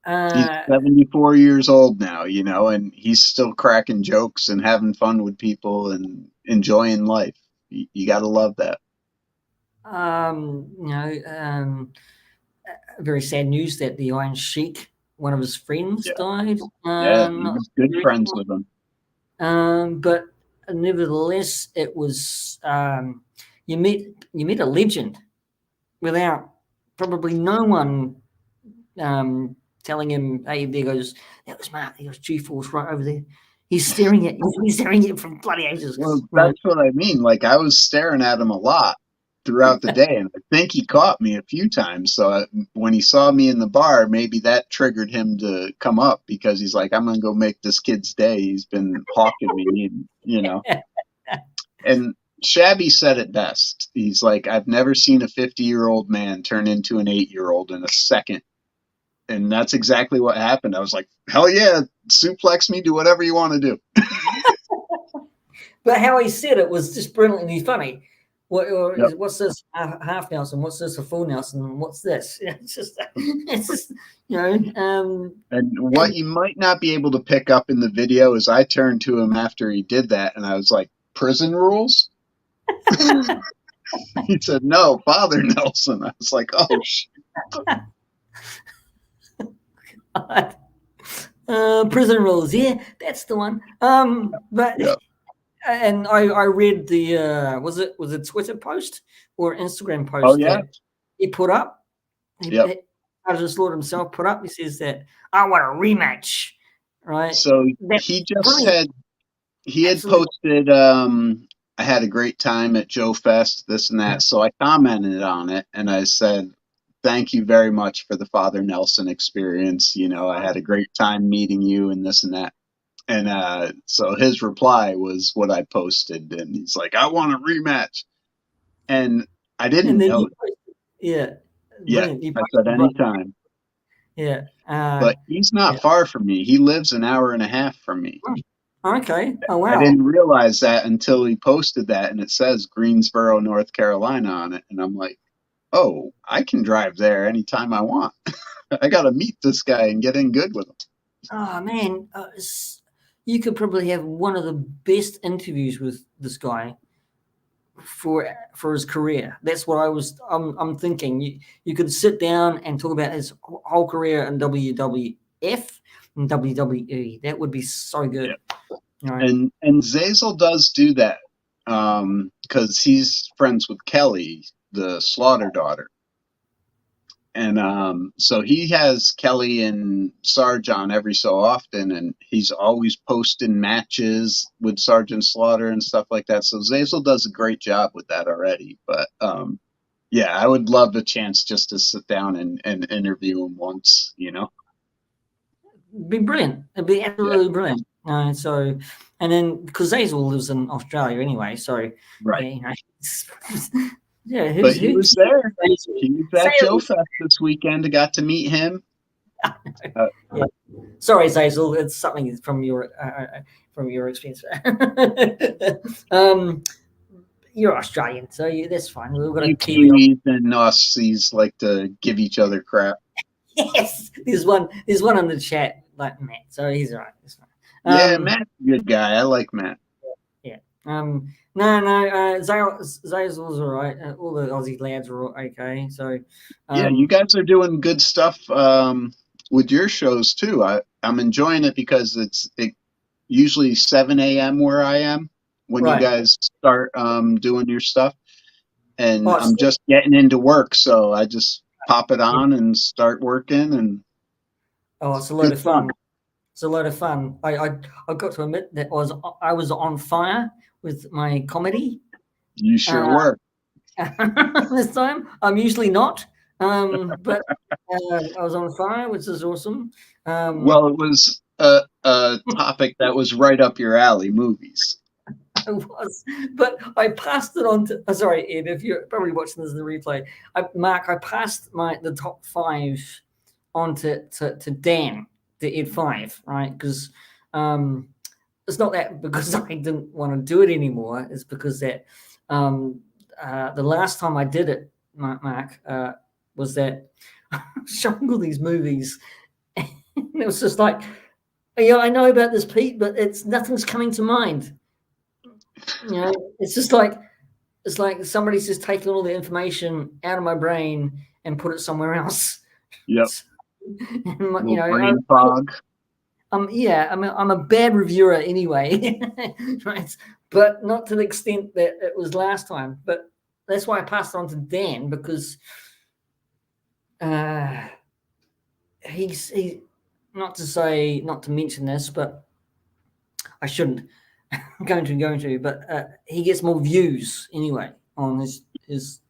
S2: He's 74 years old now, and he's still cracking jokes and having fun with people and enjoying life. You got to love that.
S1: you know, very sad news that the Iron Sheik, one of his friends,
S2: Yeah.
S1: died.
S2: Yeah, he was good friends with him.
S1: But nevertheless, it was you meet a legend without probably no one telling him, "Hey, there goes that was Mark. He goes G-force right over there. He's staring at you. He's staring at you from bloody ages."
S2: Well,
S1: Right.
S2: that's what I mean. Like, I was staring at him a lot throughout the day, and I think he caught me a few times. So when he saw me in the bar, maybe that triggered him to come up, because he's like, I'm going to go make this kid's day. He's been hawking me, and Shabby said it best. He's like, I've never seen a 50-year-old man turn into an 8-year-old in a second. And that's exactly what happened. I was like, hell yeah, suplex me, do whatever you want to do.
S1: But how he said it was just brilliantly funny.
S2: Yep.
S1: What's this half Nelson? What's this a full Nelson? What's this? It's just
S2: And what you might not be able to pick up in the video is I turned to him after he did that, and I was like, prison rules? He said, no, Father Nelson. I was like, oh, shit.
S1: Prison rules, yeah, that's the one. But
S2: Yep.
S1: and I read the was it Twitter post or Instagram post
S2: Oh, yeah.
S1: that he put up.
S2: Yep.
S1: Sergeant Slaughter himself put up. He says that I want a rematch, right?
S2: So
S1: That's
S2: he just
S1: brilliant.
S2: had
S1: Absolutely.
S2: posted, I had a great time at Joe Fest, this and that.
S1: Yeah.
S2: So I commented on it, and I said, thank you very much for the Father Nelson experience. I had a great time meeting you and this and that. And so his reply was what I posted, and he's like, I want a rematch. And I
S1: And
S2: didn't
S1: then
S2: know.
S1: yeah,
S2: Yeah,
S1: brilliant. You
S2: I said
S1: posted,
S2: anytime.
S1: yeah,
S2: But he's not
S1: yeah.
S2: far from me. He lives an hour and a half from me.
S1: Okay. Oh
S2: I
S1: wow.
S2: didn't realize that until he posted that, and it says Greensboro, North Carolina on it. And I'm like, oh, I can drive there anytime I want. I got to meet this guy and get in good with him.
S1: Oh man, you could probably have one of the best interviews with this guy for his career. That's what I'm thinking. You could sit down and talk about his whole career in WWF and WWE. That would be so good.
S2: Yeah.
S1: Right.
S2: And Zazel does do that because he's friends with Kelly, the Slaughter daughter. And so he has Kelly and Sarge on every so often, and he's always posting matches with Sergeant Slaughter and stuff like that. So Zazel does a great job with that already. But yeah, I would love a chance just to sit down and interview him once,
S1: It'd be brilliant. It'd be absolutely brilliant. So, and then because Zazel lives in Australia anyway, so
S2: Right.
S1: Yeah,
S2: But he was there. He was at Joe Fest this weekend. I got to meet him.
S1: Yeah. Sorry, Zazel. It's something from your experience. You're Australian, so that's fine. We've got a
S2: You
S1: Kiwi.
S2: Kiwis and Aussies like to give each other crap.
S1: Yes, there's one in the chat like Matt, so he's all right. It's fine.
S2: Yeah, Matt's a good guy. I like Matt.
S1: Yeah. No. Zazel's all right. All the Aussie lads are all okay. So.
S2: Yeah, you guys are doing good stuff with your shows too. I'm enjoying it because it's usually 7 a.m. where I am when
S1: right.
S2: you guys start doing your stuff, and
S1: Oh,
S2: I'm just getting into work, so I just pop it on and start working, and
S1: it's a lot of fun. It's a lot of fun. I've got to admit that I was on fire with my comedy
S2: You sure
S1: uh,
S2: were.
S1: this time. I'm usually not, but I was on fire, which is awesome.
S2: Well, it was a topic that was right up your alley, movies.
S1: I was, but I passed it on to. Sorry, Ed, if you're probably watching this in the replay, Mark, I passed the top five on to Dan, the Ed five, right? Because it's not that because I didn't want to do it anymore. It's because that the last time I did it, Mark, was that I was showing all these movies, and it was just like, yeah, I know about this, Pete, but nothing's coming to mind. It's just like somebody's just taking all the information out of my brain and put it somewhere else.
S2: Yep.
S1: And,
S2: brain fog.
S1: Yeah, I'm a bad reviewer anyway, right? But not to the extent that it was last time. But that's why I passed it on to Dan, because he's not to mention this, but I shouldn't. going to, but he gets more views anyway on his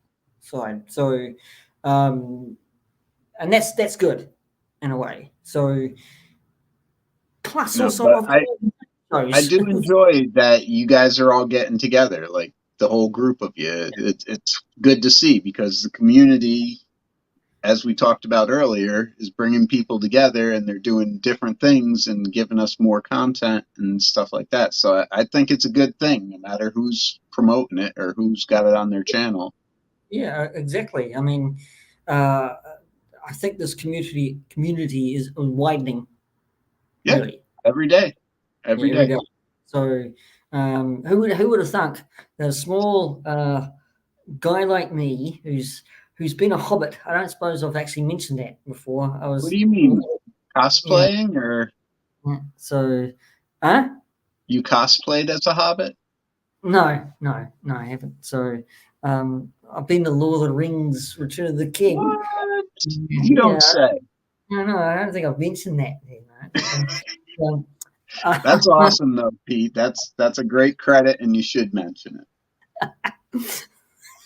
S1: side. So, and that's good in a way. So, plus
S2: No,
S1: also
S2: but I
S1: shows.
S2: do enjoy that you guys are all getting together, like the whole group of you. It's good to see because the community, as we talked about earlier, is bringing people together and they're doing different things and giving us more content and stuff like that. So I think it's a good thing, no matter who's promoting it or who's got it on their channel.
S1: Yeah, exactly. I mean, I think this community is widening.
S2: Yeah,
S1: Really,
S2: every day, every day.
S1: So, who would have thunk that a small guy like me, who's been a hobbit? I don't suppose I've actually mentioned that before.
S2: What do you mean?
S1: Yeah.
S2: Cosplaying or
S1: So, huh?
S2: you cosplayed as a hobbit?
S1: No, I haven't. So, I've been to Lord of the Rings, Return of the King.
S2: What? You don't say.
S1: No, I don't think I've mentioned that.
S2: That's awesome, though, Pete. That's a great credit, and you should mention it.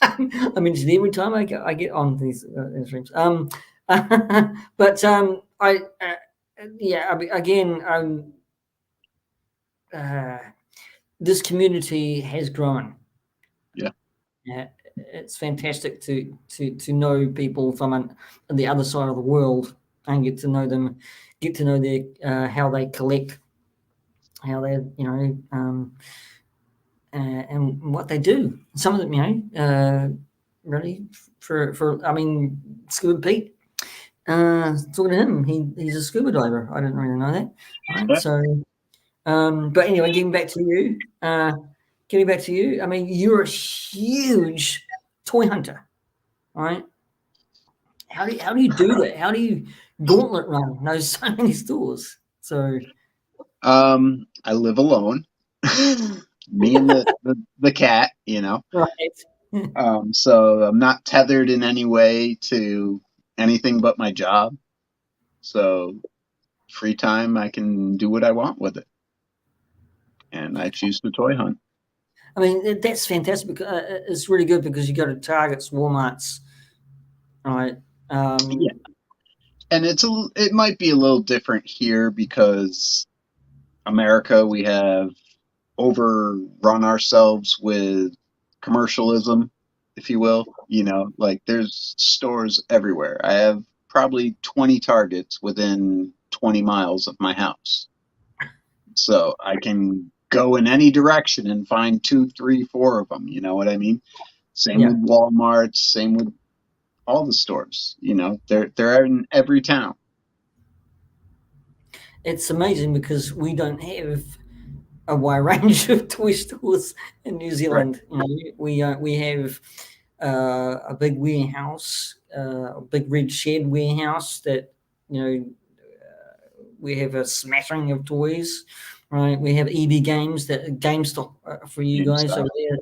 S1: I mention it every time I get on these streams. But I yeah. Again, this community has grown.
S2: Yeah.
S1: It's fantastic to know people from the other side of the world and get to know them, get to know their how they collect, how they and what they do. Some of them, really for I mean, Scuba Pete. Talking to him, he's a scuba diver. I didn't really know that. Right,
S2: Yeah.
S1: so. But anyway, getting back to you. I mean, you're a huge toy hunter, right? How do you do that? How do you gauntlet run? Know so many stores. So,
S2: I live alone. Me and the cat,
S1: right.
S2: So I'm not tethered in any way to anything but my job. So free time, I can do what I want with it, and I choose to toy hunt.
S1: I mean, that's fantastic. It's really good because you go to Targets, Walmarts, right?
S2: Yeah, and it might be a little different here because America, we have overrun ourselves with commercialism, if you will. Like there's stores everywhere. I have probably 20 Targets within 20 miles of my house. So I can go in any direction and find 2, 3, 4 of them. You know what I mean? Same with Walmart, same with all the stores. They're in every town.
S1: It's amazing because we don't have a wide range of toy stores in New Zealand. Right. We have a big warehouse, a big red shed warehouse that we have a smattering of toys. Right, we have EB Games, that GameStop for you guys over there,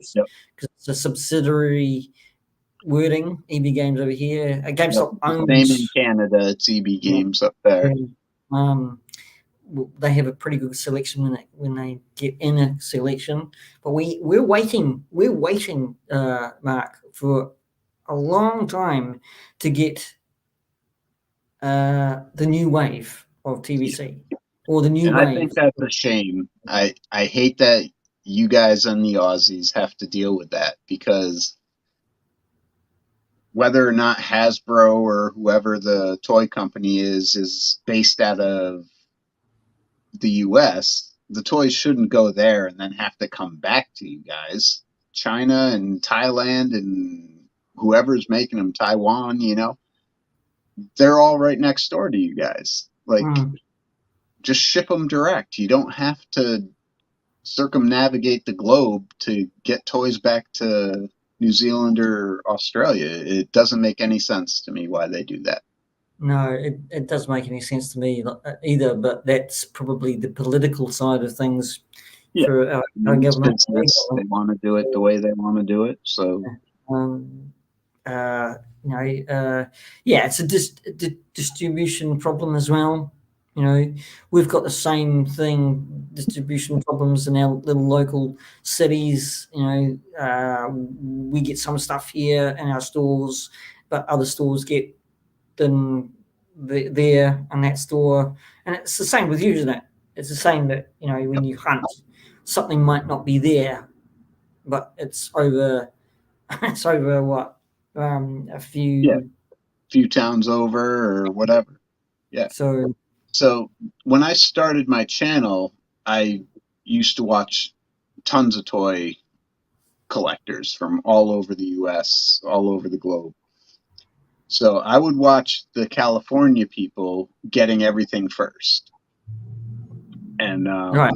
S1: because it's a subsidiary wording. EB Games over here. GameStop owns.
S2: Same in Canada. It's EB Games up there.
S1: they have a pretty good selection when they get in a selection. But we're waiting, Mark, for a long time to get the new wave of TVC or the new
S2: And I
S1: wave.
S2: think that's a shame. I hate that you guys and the Aussies have to deal with that, because whether or not Hasbro or whoever the toy company is based out of the US, the toys shouldn't go there and then have to come back to you guys. China and Thailand and whoever's making them, Taiwan, they're all right next door to you guys. Like, just ship them direct. You don't have to circumnavigate the globe to get toys back to New Zealand or Australia. It doesn't make any sense to me why they do that.
S1: No, it doesn't make any sense to me either, but that's probably the political side of things for our
S2: It's
S1: government.
S2: business. They want to do it the way they want to do it. So,
S1: yeah, it's a distribution problem as well. We've got the same thing, distribution problems in our little local cities. We get some stuff here in our stores, but other stores get them there in that store. And it's the same with you, isn't it? It's the same that, when you hunt, something might not be there, but it's over what? A
S2: few towns over or whatever. Yeah. So when I started my channel, I used to watch tons of toy collectors from all over the US, all over the globe. So I would watch the California people getting everything first. And
S1: right.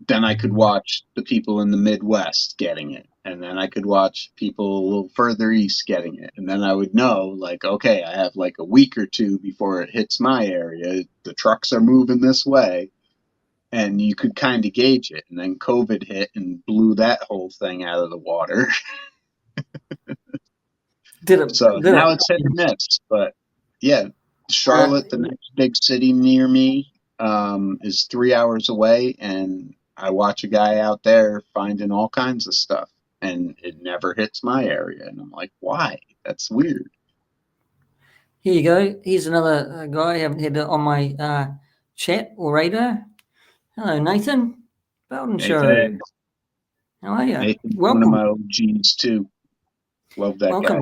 S2: then I could watch the people in the Midwest getting it. And then I could watch people a little further east getting it. And then I would know, like, okay, I have like a week or two before it hits my area. The trucks are moving this way. And you could kind of gauge it. And then COVID hit and blew that whole thing out of the water. Now it's hit and miss. But yeah, Charlotte, the next big city near me, is 3 hours away. And I watch a guy out there finding all kinds of stuff. And it never hits my area. And I'm like, why? That's weird.
S1: Here you go. Here's another guy I haven't had on my chat or radar. Hello, Nathan. Belden Show.
S2: Hey.
S1: How are you?
S2: Nathan's
S1: Welcome.
S2: one of my OGs too. Love that guy.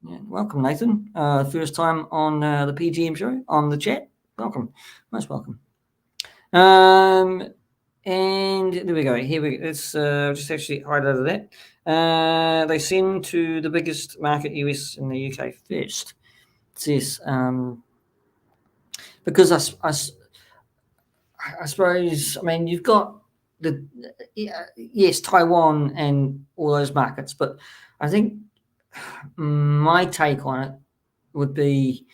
S1: Yeah, welcome, Nathan. First time on the P.G.M Show on the chat. Welcome. Most welcome. And there we go. Here we go. Let's just actually highlighted that. They send to the biggest market, US and the UK first. It says, because I suppose, you've got yes, Taiwan and all those markets, but I think my take on it would be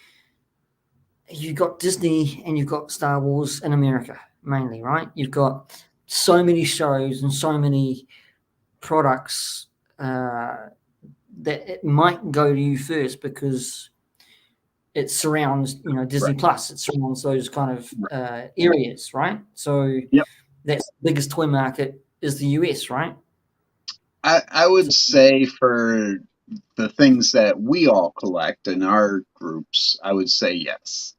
S1: you've got Disney and you've got Star Wars in America mainly, right? You've got so many shows and so many products that it might go to you first because it surrounds, Disney Plus. It surrounds those kind of areas, right? So that's the biggest toy market is the US, right?
S2: I would say for the things that we all collect in our groups, I would say yes.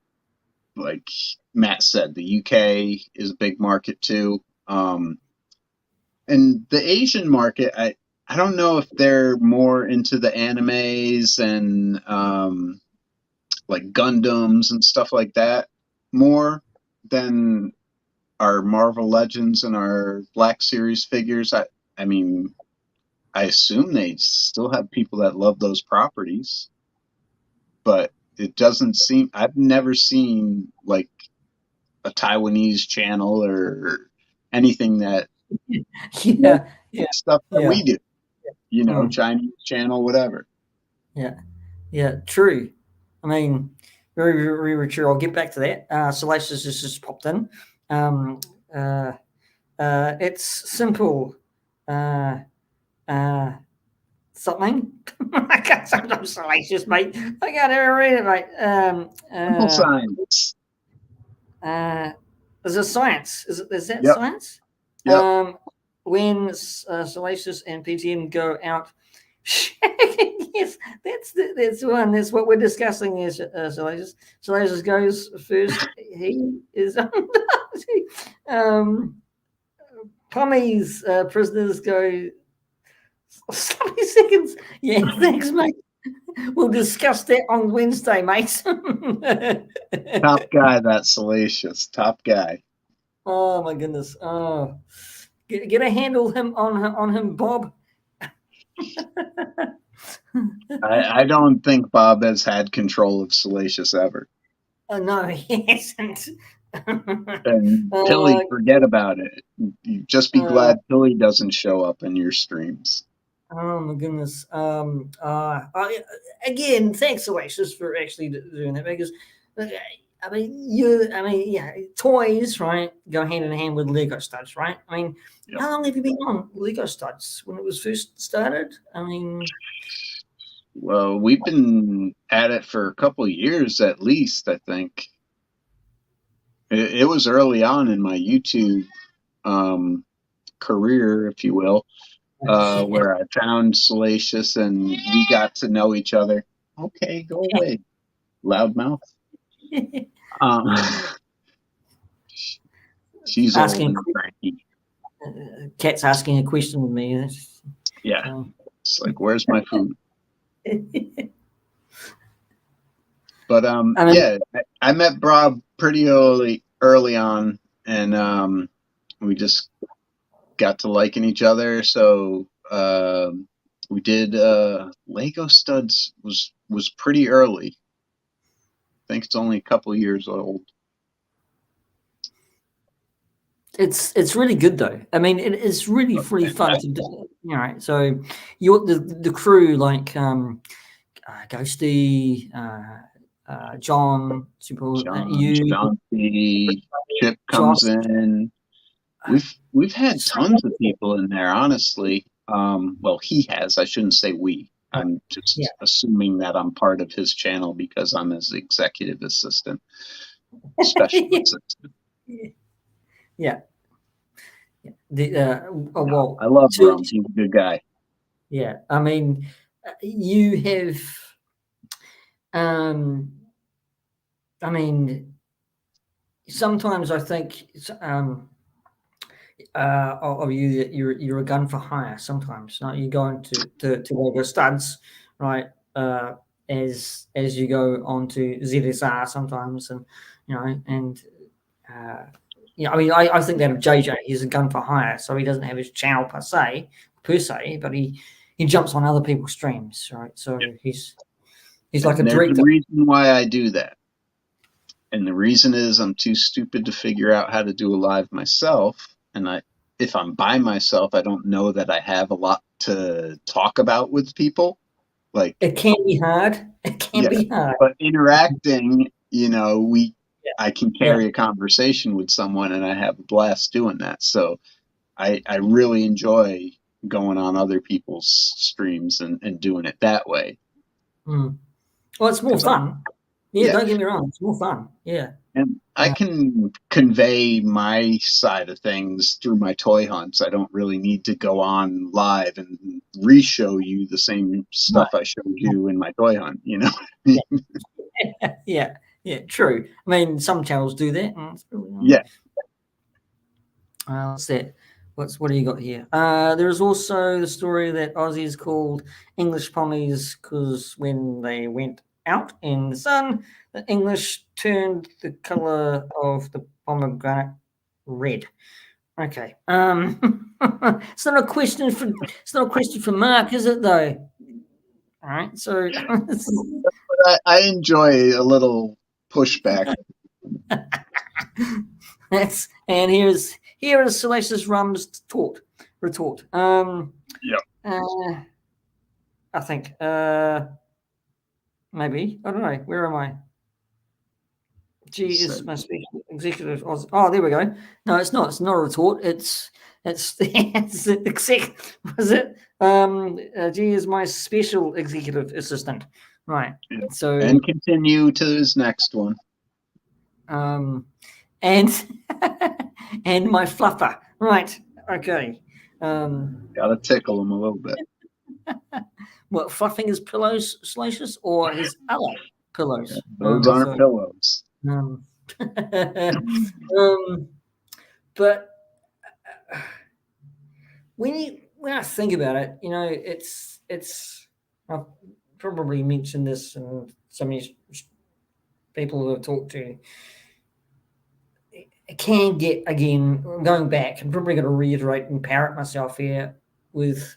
S2: Like Matt said, the UK is a big market too. And the Asian market, I don't know if they're more into the animes and like Gundams and stuff like that more than our Marvel Legends and our Black Series figures. I mean, I assume they still have people that love those properties, but it doesn't seem, I've never seen like a Taiwanese channel or anything that stuff that we do, Chinese channel, whatever.
S1: Yeah, true. Very, very, very true. I'll get back to that. Salacious just popped in. It's simple. Something. I can't sometimes salacious, mate. I can't ever read it, mate.
S2: Simple signs.
S1: Is it science? Is that
S2: Yep.
S1: science?
S2: Yep.
S1: When Salacious and P.G.M go out. Yes, that's one. That's what we're discussing. Is Salacious? Salacious goes first. He is. Pommy's prisoners go. 30 seconds. Yeah, thanks, mate. We'll discuss that on Wednesday, mate.
S2: Top guy, that Salacious. Top guy.
S1: Oh my goodness. Oh, get a handle on him, Bob.
S2: I don't think Bob has had control of Salacious ever.
S1: Oh no, he hasn't.
S2: And Tilly, forget about it. You just be glad Tilly doesn't show up in your streams.
S1: Oh my goodness. Again, thanks, Oasis, for actually doing that, because yeah, toys, right, go hand in hand with Lego studs, right? I mean,
S2: Yep.
S1: How long have you been on Lego studs? When it was first started? I mean,
S2: well, we've been at it for a couple of years at least, I think. It was early on in my YouTube career, if you will, where I found Salacious and we got to know each other. Okay, go away, loudmouth. She's asking old and cranky.
S1: Cat's asking a question with me.
S2: Yeah, it's like, where's my food? But yeah, I met Bob pretty early on, and we just got to liking each other. So we did Lego studs was pretty early. I think it's only a couple of years old.
S1: It's really good though. I mean, it's really fun to do. All right, so you're the crew, like Ghosty, John,
S2: John C. Chip comes in. We've had tons of people in there, honestly. Well, he has. I shouldn't say we. I'm just assuming that I'm part of his channel because I'm his executive assistant, special assistant.
S1: Yeah. Well,
S2: I love Rum. He's a good guy.
S1: Yeah, I mean, you have. I mean, sometimes I think of you that you're a gun for hire. Sometimes, no? You go into to Lego studs, right? As you go on to ZSR sometimes, and and I mean, I think that of JJ, he's a gun for hire, so he doesn't have his channel per se, but he jumps on other people's streams, right? So he's like a director.
S2: There's a reason why I do that. And the reason is I'm too stupid to figure out how to do a live myself. And if I'm by myself, I don't know that I have a lot to talk about with people. Like,
S1: it can be hard. It can be hard.
S2: But interacting, I can carry a conversation with someone and I have a blast doing that. So I really enjoy going on other people's streams and doing it that way.
S1: Well, it's more fun. Don't get me wrong. It's more fun. Yeah.
S2: And I can convey my side of things through my toy hunts. I don't really need to go on live and re-show you the same stuff I showed you in my toy hunt,
S1: Yeah, true. I mean, some channels do that. And it's really what's that? What do you got here? There's also the story that Aussies called English pommies because when they went out in the sun, the English turned the color of the pomegranate red. Okay. It's not a question for Mark, is it though? All right. So
S2: I enjoy a little pushback.
S1: Here is Salacious Rum's retort. I think maybe, I don't know, where am I? G is my special executive. Oh, there we go. No, it's not. It's not a retort. It's exec. Was it? G is my special executive assistant. Right. So
S2: and continue to his next one.
S1: and and my fluffer. Right. Okay.
S2: Gotta tickle him a little bit.
S1: What, fluffing his pillows, Salacious, or his other pillows?
S2: Those aren't pillows.
S1: Um, um, but when I think about it, it's I've probably mentioned this and some of these people who I've talked to. It can get, again, going back. I'm probably going to reiterate and parrot myself here with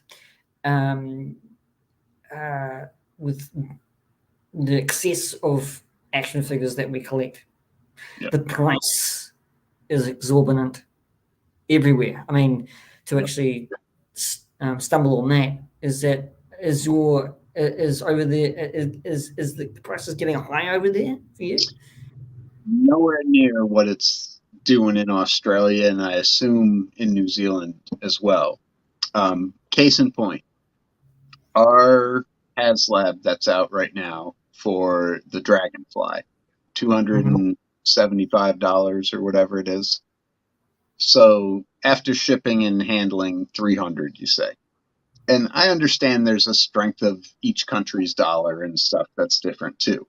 S1: um, with the excess of action figures that we collect.
S2: Yep.
S1: The price is exorbitant everywhere. I mean, to actually stumble on that is over there, is the prices getting high over there for you?
S2: Nowhere near what it's doing in Australia, and I assume in New Zealand as well. Case in point, our HasLab that's out right now for the Dragonfly, $275 or whatever it is. So after shipping and handling, 300, you say. And I understand there's a strength of each country's dollar and stuff that's different too.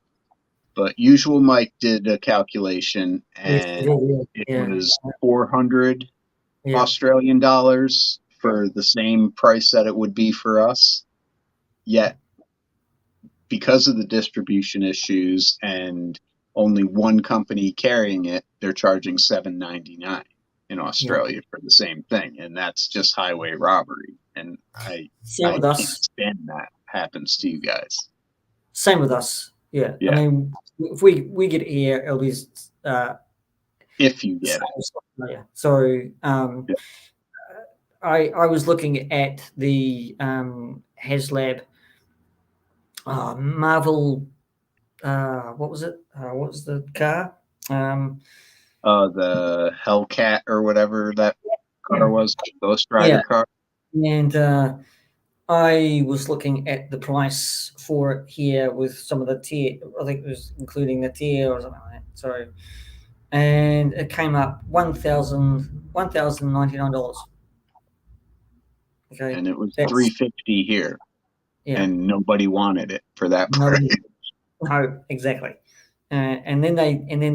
S2: But Usual Mike did a calculation, and it was 400 Australian dollars for the same price that it would be for us. Yet, because of the distribution issues and only one company carrying it, they're charging $7.99 in Australia for the same thing, and that's just highway robbery. And I can't stand that happens to you guys.
S1: Same with us. Yeah. I mean, if we get here, it'll be
S2: if you get
S1: it. So I was looking at the HasLab Marvel. What was it? What was the car?
S2: The Hellcat or whatever that car was, Ghost Rider car.
S1: And I was looking at the price for it here with some of the tier. I think it was including the tier or something like that. So, and it came up $1,099. Okay,
S2: and it was $350 here, and nobody wanted it for that price.
S1: No, exactly. And then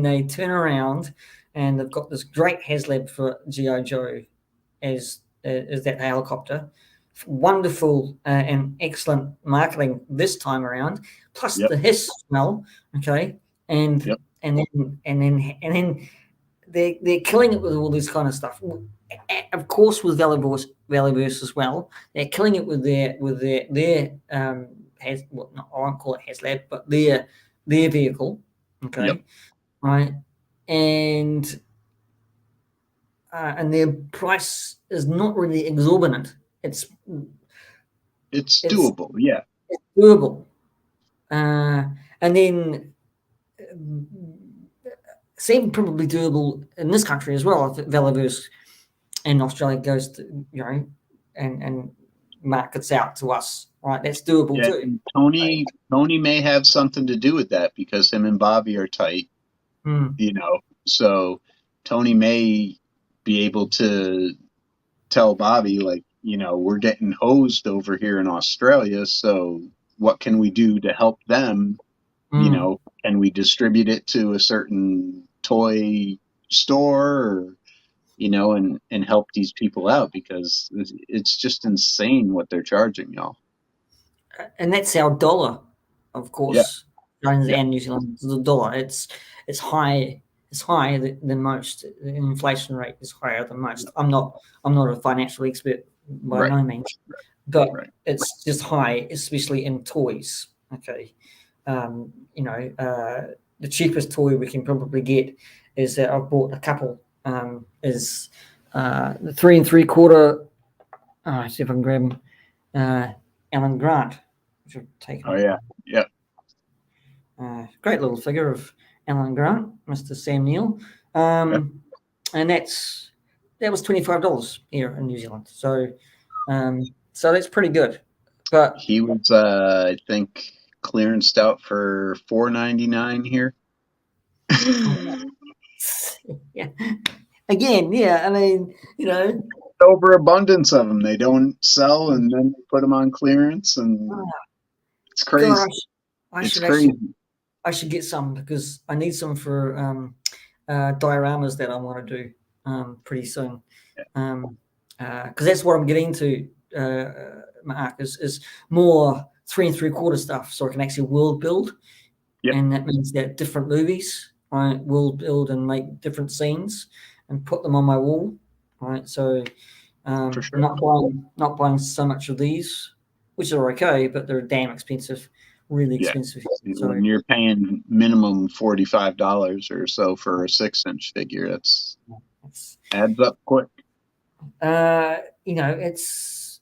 S1: they turn around and they've got this great HasLab for G.I. Joe as that helicopter. Wonderful and excellent marketing this time around, plus the hiss smell. Okay, and then they're killing it with all this kind of stuff. Of course, with Valiverse as well, they're killing it with their I won't call it HasLab, but their vehicle. Okay, right, and their price is not really exorbitant. It's
S2: doable,
S1: it's doable, and then same probably doable in this country as well if Valiverse in Australia goes to and markets out to us, right? That's doable too.
S2: And Tony may have something to do with that because him and Bobby are tight, so Tony may be able to tell Bobby, like, we're getting hosed over here in Australia, so what can we do to help them? Can we distribute it to a certain toy store, or and help these people out, because it's just insane what they're charging y'all.
S1: And that's our dollar, of course. And New Zealand, the dollar. It's high. It's higher than most. The inflation rate is higher than most. I'm not a financial expert by no means, but it's just high, especially in toys. Okay, the cheapest toy we can probably get is that I've bought a couple. Is the 3 3/4. See if I can grab them. Alan Grant, which I've taken.
S2: Oh yeah.
S1: Great little figure of Alan Grant, Mr. Sam Neill, and that was $25 here in New Zealand. So, so that's pretty good. But
S2: he was, I think, clearanced out for $4.99 here.
S1: Yeah. Again, yeah. I mean,
S2: Overabundance of them. They don't sell, and then they put them on clearance, and it's crazy.
S1: gosh, I
S2: It's
S1: should
S2: crazy.
S1: actually, I should get some because I need some for dioramas that I want to do pretty soon. Because that's what I'm getting to, Mark, is more 3 3/4 stuff, so I can actually world build.
S2: Yep.
S1: And that means that different movies, I will build and make different scenes and put them on my wall, right? So
S2: For sure.
S1: not buying so much of these, which are okay, but they're damn expensive, really expensive. So
S2: When you're paying minimum $45 or so for a 6-inch figure, that's adds up quick.
S1: it's.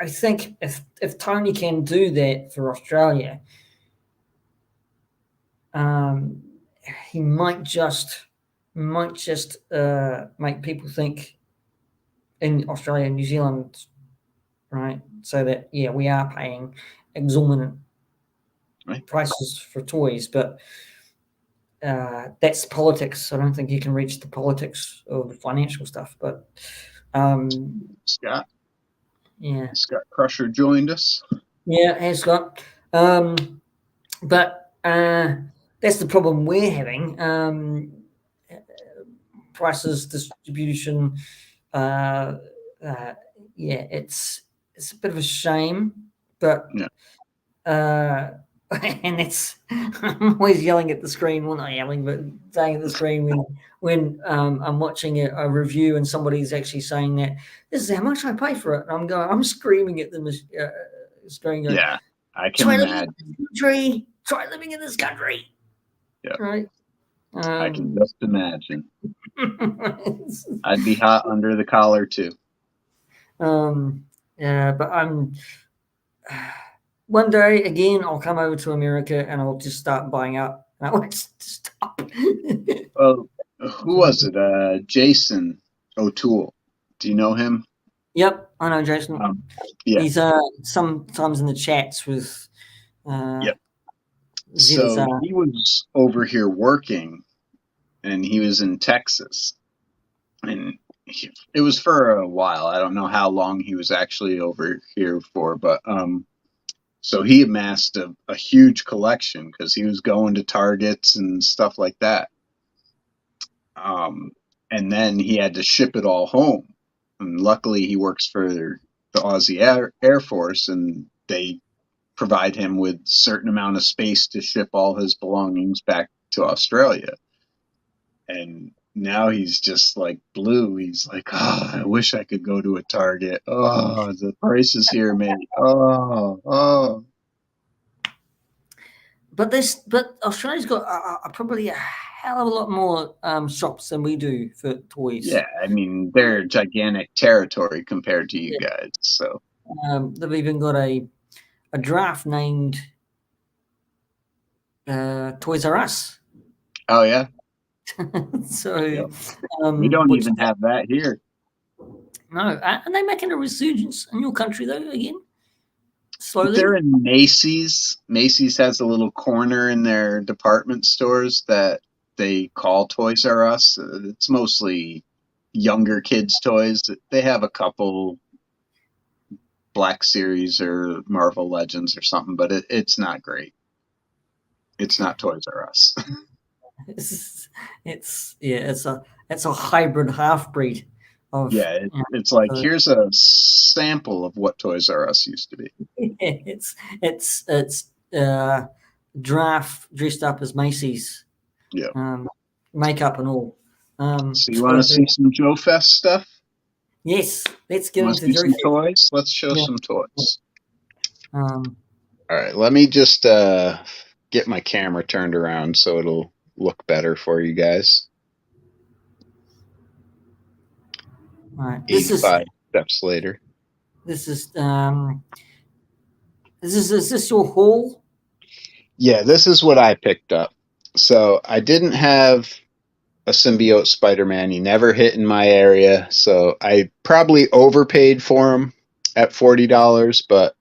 S1: I think if Tony can do that for Australia, he might just make people think in Australia and New Zealand, right? So that we are paying exorbitant prices for toys, but that's politics. I don't think you can reach the politics of financial stuff. But
S2: Scott Crusher joined us.
S1: Yeah, hey Scott. But that's the problem we're having. Prices, distribution. It's a bit of a shame, but and it's I'm always yelling at the screen. Well, not yelling, but saying at the screen when I'm watching a review and somebody's actually saying that this is how much I pay for it, and I'm screaming at them, screaming,
S2: yeah, I can imagine.
S1: Try living in this country.
S2: Yeah,
S1: right.
S2: I can just imagine. I'd be hot under the collar too.
S1: But I'm. One day again, I'll come over to America and I'll just start buying up. I won't stop.
S2: Well, who was it? Jason O'Toole. Do you know him?
S1: Yep, I know Jason.
S2: Yeah.
S1: He's sometimes in the chats with.
S2: Yep. So he was over here working, and he was in Texas, and it was for a while. I don't know how long he was actually over here for, but so he amassed a huge collection because he was going to Targets and stuff like that. And then he had to ship it all home. And luckily, he works for the Aussie Air Force, and they provide him with a certain amount of space to ship all his belongings back to Australia. And now he's just like blue. He's like, oh, I wish I could go to a Target. Oh, the prices here, man. Oh.
S1: But Australia's got probably a hell of a lot more shops than we do for toys.
S2: Yeah, I mean, they're a gigantic territory compared to you guys. So
S1: they've even got a draft named Toys R Us.
S2: Oh yeah.
S1: So
S2: we don't even have that here.
S1: No, are they making a resurgence in your country though again? Slowly.
S2: They're in Macy's. Macy's has a little corner in their department stores that they call Toys R Us. It's mostly younger kids' toys. They have a couple Black Series or Marvel Legends or something, but it's not great. It's not Toys R Us.
S1: It's a hybrid half breed.
S2: It's like here's a sample of what Toys R Us used to be.
S1: It's draft dressed up as Macy's.
S2: Yeah.
S1: Makeup and all.
S2: So you want to see some Joe Fest stuff?
S1: Yes, let's get into
S2: some toys. Let's show some toys.
S1: All
S2: right, let me just get my camera turned around so it'll look better for you guys.
S1: All right.
S2: 85 steps later.
S1: Is this your haul?
S2: Yeah, this is what I picked up. So I didn't have a symbiote Spider-Man. He never hit in my area, so I probably overpaid for him at $40, but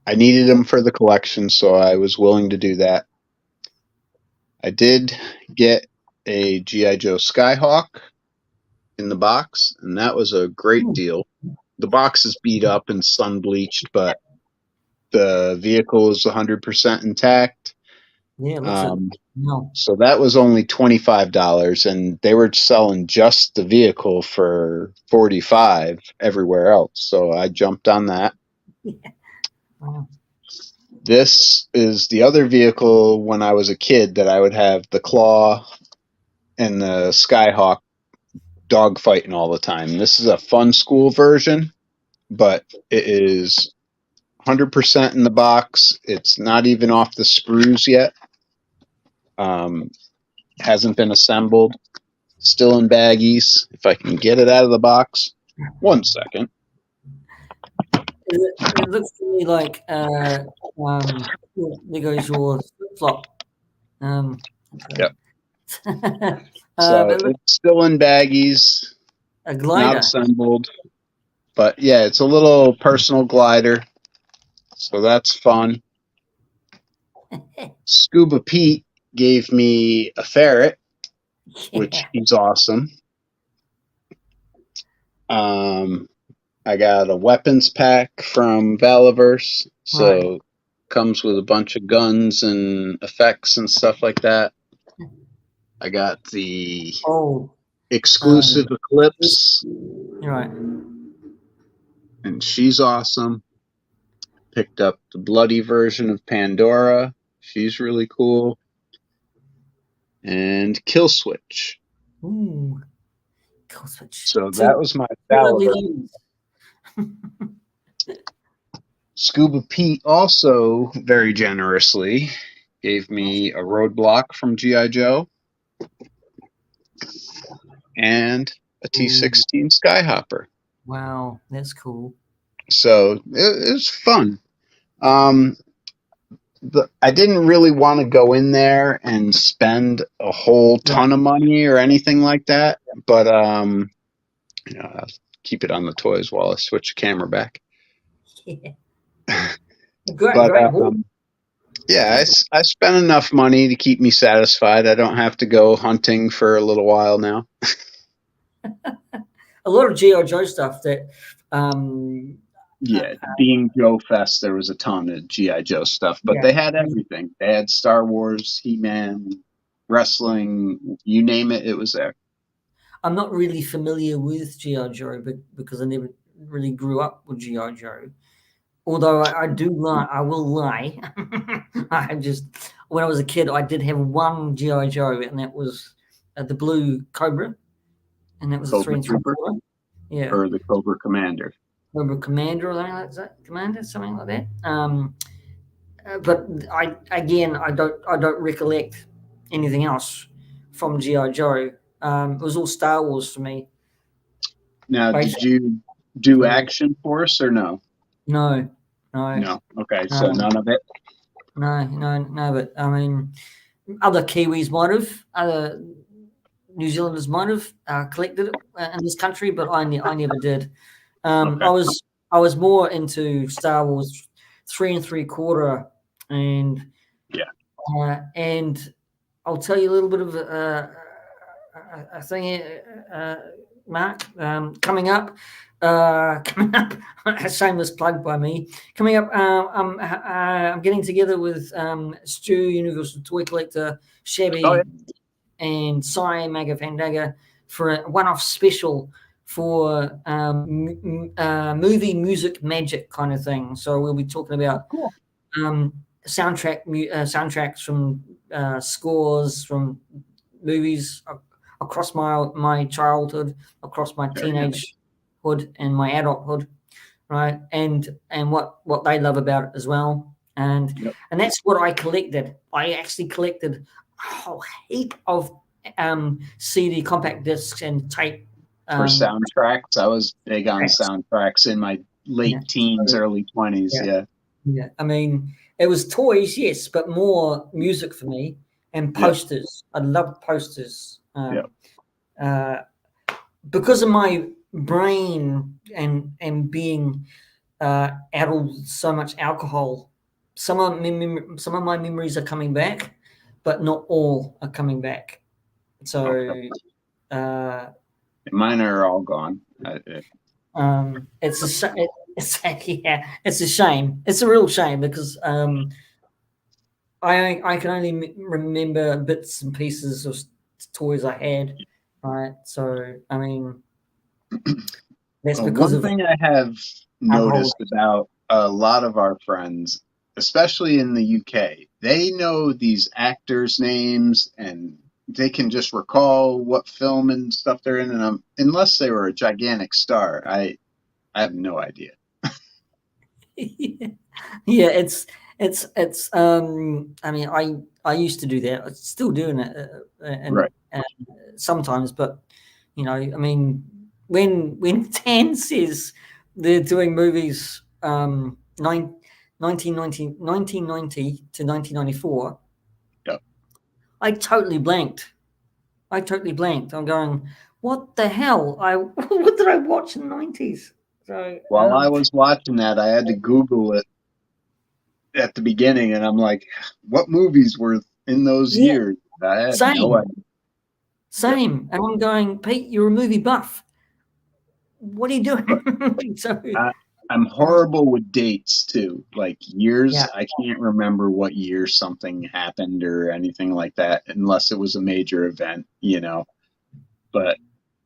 S2: I needed him for the collection, so I was willing to do that. I did get a G.I. Joe Skyhawk in the box, and that was a great deal. The box is beat up and sun bleached, but the vehicle is 100% intact.
S1: Yeah, it looks it. No.
S2: So that was only $25, and they were selling just the vehicle for $45 everywhere else. So I jumped on that.
S1: Yeah. Wow.
S2: This is the other vehicle when I was a kid that I would have the Claw and the Skyhawk dogfighting all the time. This is a fun school version, but it is 100% in the box. It's not even off the sprues yet. Hasn't been assembled. Still in baggies. If I can get it out of the box. 1 second.
S1: It looks to me like there goes your flip flop.
S2: Yep.
S1: So
S2: it's still in baggies.
S1: A glider.
S2: Not assembled. But yeah, it's a little personal glider. So that's fun. Scuba Pete gave me a ferret, which is awesome. I got a weapons pack from Valaverse, so comes with a bunch of guns and effects and stuff like that. I got the exclusive Eclipse.
S1: Right.
S2: And she's awesome. Picked up the bloody version of Pandora. She's really cool. And Kill Switch.
S1: Ooh. Kill Switch.
S2: So that was my Valaverse. Scuba Pete also very generously gave me a Roadblock from G.I. Joe and a T-16 Skyhopper.
S1: Wow, that's cool.
S2: So it was fun. I didn't really want to go in there and spend a whole ton of money or anything like that, but I'll keep it on the toys while I switch the camera back.
S1: Yeah. Great.
S2: Yeah, I spent enough money to keep me satisfied. I don't have to go hunting for a little while now.
S1: A lot of G.I. Joe stuff that
S2: being Joe Fest, there was a ton of G.I. Joe stuff, but they had everything. They had Star Wars, He-Man, wrestling, you name it, it was there.
S1: I'm not really familiar with G.I. Joe, but because I never really grew up with G.I. Joe. Although I will lie. When I was a kid, I did have one G.I. Joe, and that was the Blue Cobra, and that was a 3 3/4. Yeah,
S2: or the Cobra Commander.
S1: Cobra Commander or something like that. Something like that. But I don't recollect anything else from G.I. Joe. It was all Star Wars for me.
S2: Now, did you do Action Force or no?
S1: No.
S2: Okay, so none of it?
S1: No, but I mean, other Kiwis might have, other New Zealanders might have collected it in this country, but I never did. Okay. I was more into Star Wars 3 3/4, and and I'll tell you a little bit of a thing, Mark, coming up. A shameless plug by me. Coming up, I'm getting together with Stu, Universal Toy Collector, Shabby, and Cy Magafandaga for a one-off special for movie music magic kind of thing. So we'll be talking about soundtracks from scores from movies across my childhood, across my teenagehood and my adulthood, right? And what they love about it as well. And that's what I collected. I actually collected a whole heap of CD compact discs and tape.
S2: For soundtracks, I was big on soundtracks in my late teens, early 20s.
S1: Yeah. I mean, it was toys, yes, but more music for me and posters. I loved posters. Because of my brain and being addled with so much alcohol, some of my memories are coming back, but not all are coming back So
S2: Okay.
S1: uh,
S2: Mine are all gone.
S1: it's it's a shame. It's a real shame because I can only remember bits and pieces of toys I had, right? So I mean, that's because
S2: One
S1: of
S2: thing I have
S1: alcohol.
S2: noticed about a lot of our friends, especially in the UK, they know these actors' names and they can just recall what film and stuff they're in. And unless they were a gigantic star, I have no idea.
S1: Yeah, I mean, I used to do that. I'm still doing it,
S2: Right.
S1: and sometimes, but I mean, when Dan says they're doing movies, 1990 to 1994,
S2: Yep.
S1: I totally blanked. I'm going, what the hell? What did I watch in the 90s? So
S2: While I was watching that, I had to Google it at the beginning, and I'm like, what movies were in those
S1: yeah,
S2: years? I had no
S1: same.
S2: idea. Yep.
S1: Same. And I'm going, Pete, you're a movie buff. What are you
S2: But
S1: doing? So,
S2: I'm horrible with dates too. Like
S1: yeah.
S2: years, I can't remember what year something happened or anything like that unless it was a major event. But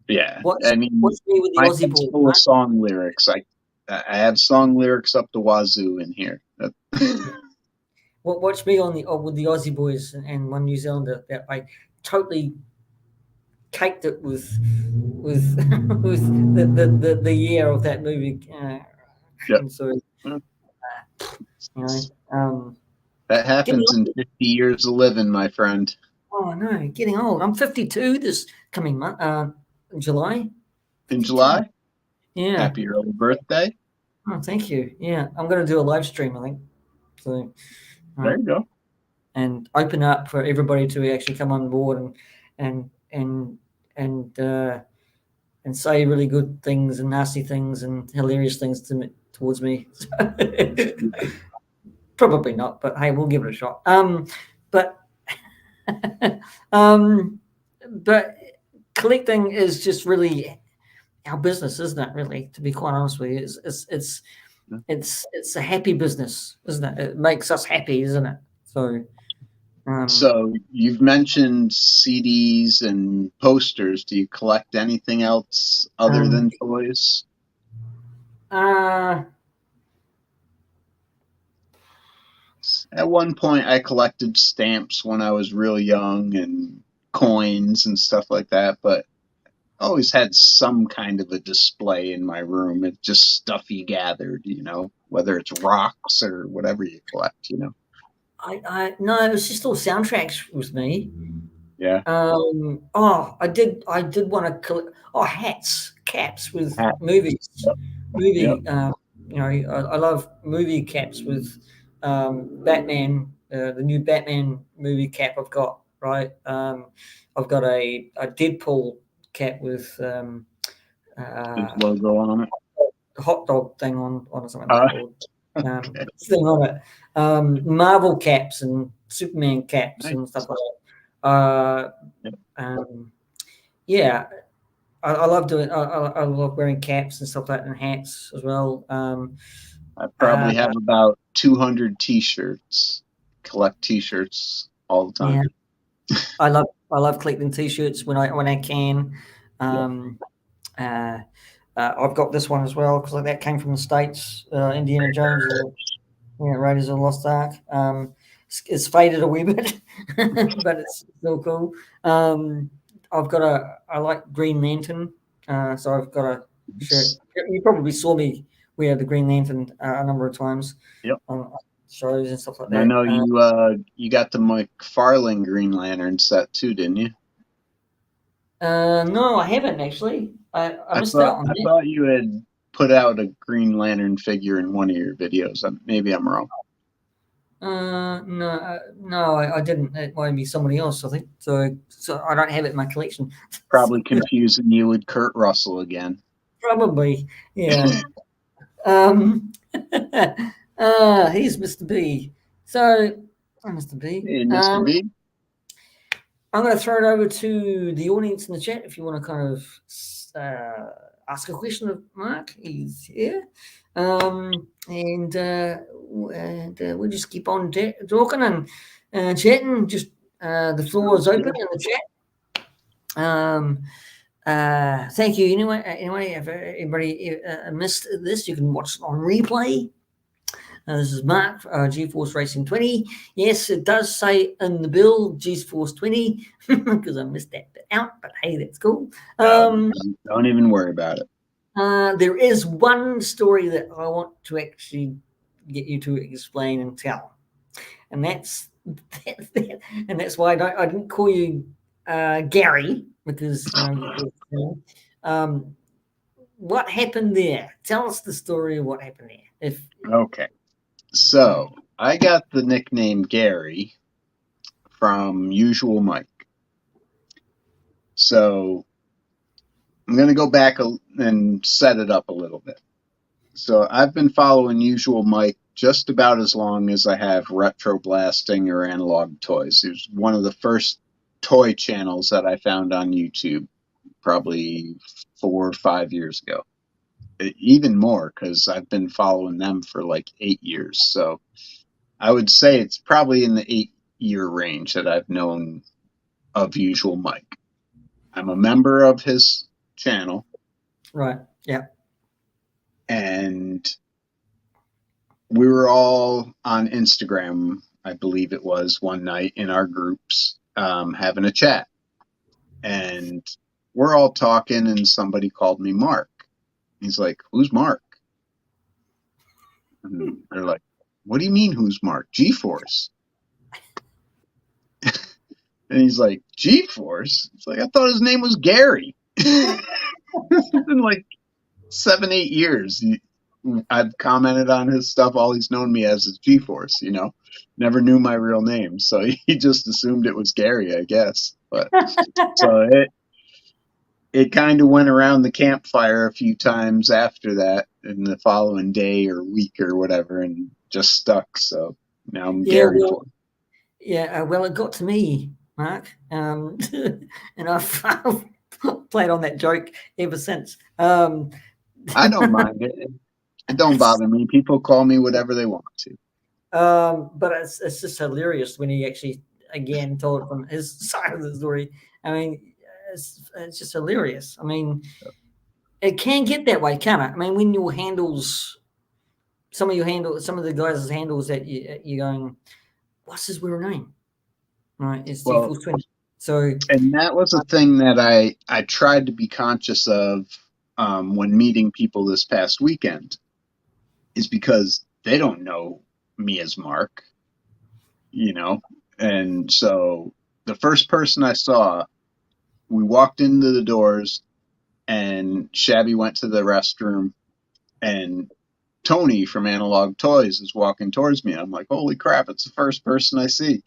S2: yeah,
S1: What's
S2: I mean,
S1: what's me with the
S2: my
S1: Aussie
S2: head's
S1: boys,
S2: full of
S1: right?
S2: song lyrics. I have song lyrics up the wazoo in here.
S1: Yeah. Watch me on the with the Aussie boys and one New Zealander that I totally caked it with with the year of that movie.
S2: Yep.
S1: And so you know,
S2: That
S1: getting
S2: happens in
S1: old.
S2: 50 years of living, my friend.
S1: Oh no, getting old. I'm 52 this coming month, July.
S2: In
S1: 52.
S2: July,
S1: Yeah.
S2: happy early birthday.
S1: Oh, thank you. Yeah, I'm going to do a live stream, I think. So,
S2: There
S1: right,
S2: you go.
S1: and open up for everybody to actually come on board and and and uh, and say really good things and nasty things and hilarious things towards me. Probably not, but hey, we'll give it a shot. But um, but collecting is just really our business, isn't it? Really, to be quite honest with you, it's a happy business, isn't it? It makes us happy, isn't it? So, um,
S2: So you've mentioned CDs and posters. Do you collect anything else other
S1: um,
S2: than toys?
S1: uh,
S2: At one point, I collected stamps when I was real young and coins and stuff like that, but I always had some kind of a display in my room. It's just stuff you gathered, whether it's rocks or whatever you collect.
S1: I no, it was just all soundtracks with me.
S2: Yeah.
S1: I did want to collect. Oh, hats, caps with
S2: Hat.
S1: movies,
S2: Yep. Yep.
S1: movie. I love movie caps with Batman. The new Batman movie cap I've got, right. I've got a Deadpool cap with
S2: His
S1: uh,
S2: logo on it.
S1: hot dog thing on or something like
S2: Uh,
S1: that, or thing on it. Marvel caps and Superman caps
S2: nice.
S1: and stuff like that.
S2: Yep.
S1: Yeah, I love doing. I love wearing caps and stuff like that, and hats as well.
S2: I
S1: Uh,
S2: probably have about 200 T-shirts. Collect T-shirts all the time.
S1: yeah, I love collecting T-shirts when I can.
S2: Yep.
S1: Um, uh, I've got this one as well because that came from the States. Indiana Jones, Raiders of the Lost Ark. It's faded a wee bit, but it's still cool. I like Green Lantern, so I've got a shirt. You probably saw me wear the Green Lantern a number of times
S2: Yep.
S1: on shows and stuff like
S2: And I
S1: that.
S2: know you got the McFarlane Green Lantern set too, didn't you?
S1: No, I haven't actually. I
S2: I
S1: missed
S2: thought
S1: out on
S2: I
S1: that.
S2: thought you had put out a Green Lantern figure in one of your videos. Maybe I'm wrong.
S1: No, no, I didn't. It might be somebody else, I think. So I don't have it in my collection.
S2: Probably confusing you with Kurt Russell again.
S1: Probably, yeah. Here's Mr. B. So, Mr. B.
S2: Hey, Mr. B.
S1: I'm going to throw it over to the audience in the chat if you want to kind of ask a question of Mark. He's here. And we'll just keep on talking and chatting. Just the floor is open in the chat. Thank you. Anyway, if anybody missed this, you can watch it on replay. This is Mark, GeForce Racing 20. Yes, it does say in the bill GeForce 20 because I missed that bit out, but hey, that's cool.
S2: Don't even worry about it.
S1: There is one story that I want to actually get you to explain and tell, and that's why I didn't call you Gary, because what happened there? Tell us the story of what happened there.
S2: Okay. So I got the nickname Gary from Usual Mike. So I'm going to go back and set it up a little bit. So I've been following Usual Mike just about as long as I have Retro Blasting or Analog Toys. It was one of the first toy channels that I found on YouTube, probably 4 or 5 years ago. Even more, because I've been following them for like 8 years. So I would say it's probably in the 8-year range that I've known of Usual Mike. I'm a member of his channel.
S1: Right. Yeah.
S2: And we were all on Instagram, I believe it was, one night in our groups, having a chat. And we're all talking, and somebody called me Mark. He's like, "Who's Mark?" And they're like, "What do you mean, who's Mark? GeForce." And he's like, "GeForce?" It's like, I thought his name was Gary. It's been like 7, 8 years. I've commented on his stuff. All he's known me as is GeForce, never knew my real name. So he just assumed it was Gary, I guess. But so it kind of went around the campfire a few times after that in the following day or week or whatever, and just stuck. So now I'm Gary for it.
S1: Yeah, well, it got to me, Mark, and I've played on that joke ever since.
S2: I don't mind it. It don't bother me. People call me whatever they want to.
S1: But it's just hilarious when he actually again told it from his side of the story. I mean, it's just hilarious. I mean, it can get that way, can't it? I mean, when your handles, some of the guys' handles that you're going, what's his real name? Right, it's GeForce 20. So,
S2: and that was a thing that I tried to be conscious of when meeting people this past weekend, is because they don't know me as Mark, and so the first person I saw, we walked into the doors, and Shabby went to the restroom, and Tony from Analog Toys is walking towards me. I'm like, holy crap, it's the first person I see.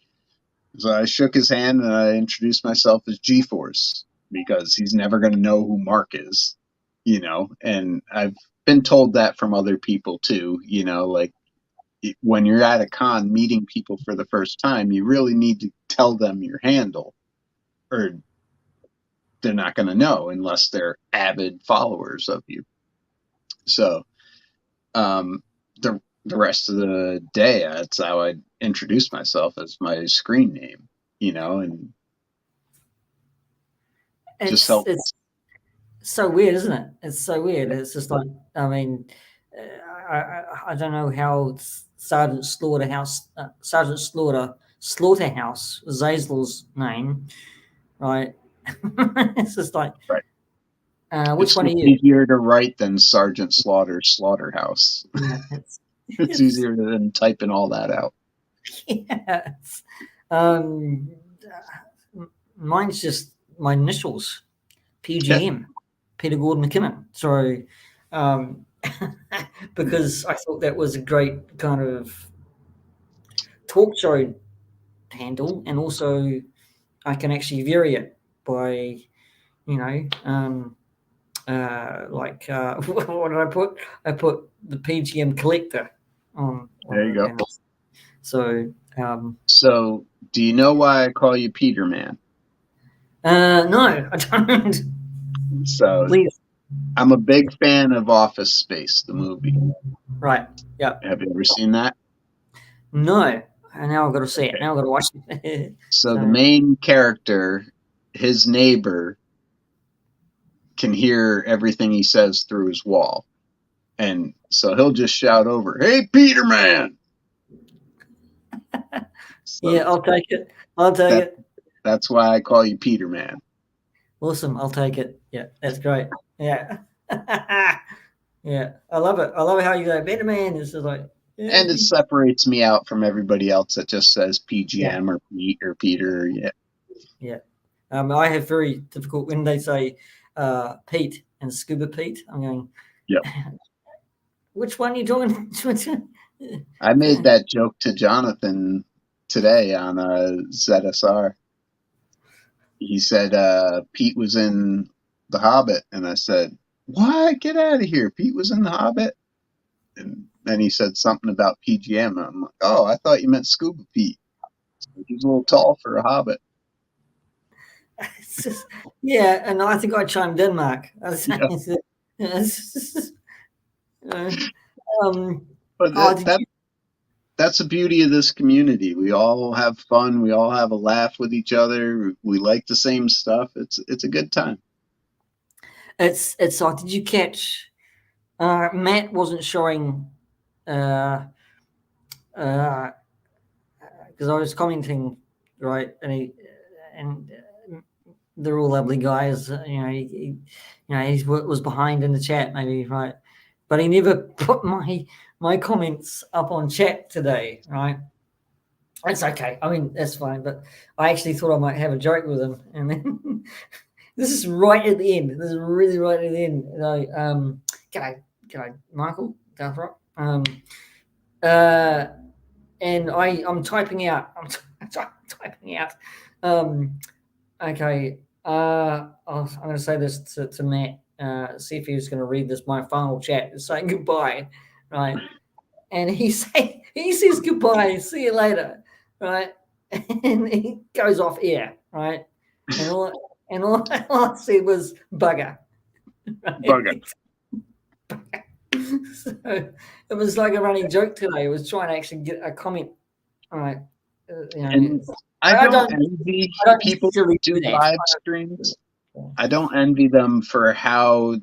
S2: So I shook his hand and I introduced myself as GeForce, because he's never going to know who Mark is, and I've been told that from other people too, like when you're at a con meeting people for the first time, you really need to tell them your handle, or they're not going to know unless they're avid followers of you. So the rest of the day, that's how I introduced myself, as my screen name, and just help.
S1: It's so weird, isn't it? It's so weird. It's just like, I mean, I don't know how Sergeant Slaughterhouse Zazel's name, right? It's just like,
S2: right.
S1: Which one are you?
S2: It's easier to write than Sergeant Slaughter's Slaughterhouse. Yeah, it's easier than typing all that out.
S1: Yes. Mine's just my initials, P.G.M, Peter Gordon McKinnon. So, because I thought that was a great kind of talk show handle, and also I can actually vary it by, what did I put? I put the P.G.M collector on.
S2: There you go.
S1: Panels. So,
S2: so do you know why I call you Peter Man?
S1: No, I don't.
S2: So
S1: Please.
S2: I'm a big fan of Office Space, the movie.
S1: Right. Yep.
S2: Have you ever seen that?
S1: No. And now I've got to see it.
S2: Okay.
S1: Now I've got to watch it.
S2: So the main character, his neighbor, can hear everything he says through his wall. And so he'll just shout over, "Hey, Peter man!" So
S1: Yeah, I'll take it. I'll take
S2: that,
S1: it.
S2: that's why I call you Peter man.
S1: Awesome. I'll take it. Yeah, that's great. Yeah. Yeah. I love it. I love how you go, Better Man. It's just like, yeah,
S2: And it separates me out from everybody else that just says
S1: yeah.
S2: PGM or Pete or Peter. Yeah.
S1: Yeah. I have very difficult when they say Pete and Scuba Pete. I'm going,
S2: Yep.
S1: which one are you talking?
S2: I made that joke to Jonathan today on ZSR. He said Pete was in The Hobbit, and I said, "What? Get out of here! Pete was in The Hobbit." And then he said something about PGM. And I'm like, "Oh, I thought you meant Scuba Pete. He's a little tall for a Hobbit."
S1: It's just, yeah, and I think I chimed in, Mark. I was saying,
S2: Yeah. But
S1: did you?
S2: that's the beauty of this community. We all have fun. We all have a laugh with each other. We like the same stuff. It's a good time.
S1: It's like, did you catch? Matt wasn't showing. Uh, because I was commenting, right, and they're all lovely guys. He was behind in the chat, maybe, right, but he never put my comments up on chat today, right. That's okay. I mean, that's fine. But I actually thought I might have a joke with him, and then this is right at the end. This is really right at the end. G'day, Michael, Darth Rock. And I'm typing out. I'm typing out. Okay. I'm going to say this to Matt. See if he was going to read this. My final chat is saying goodbye, right? And he says goodbye. See you later, right? And he goes off air, right? And all I said was bugger. Right?
S2: Bugger.
S1: So it was like a running joke today. It was trying to actually get a comment. All right.
S2: And I don't envy people who do live streams. I don't envy them for how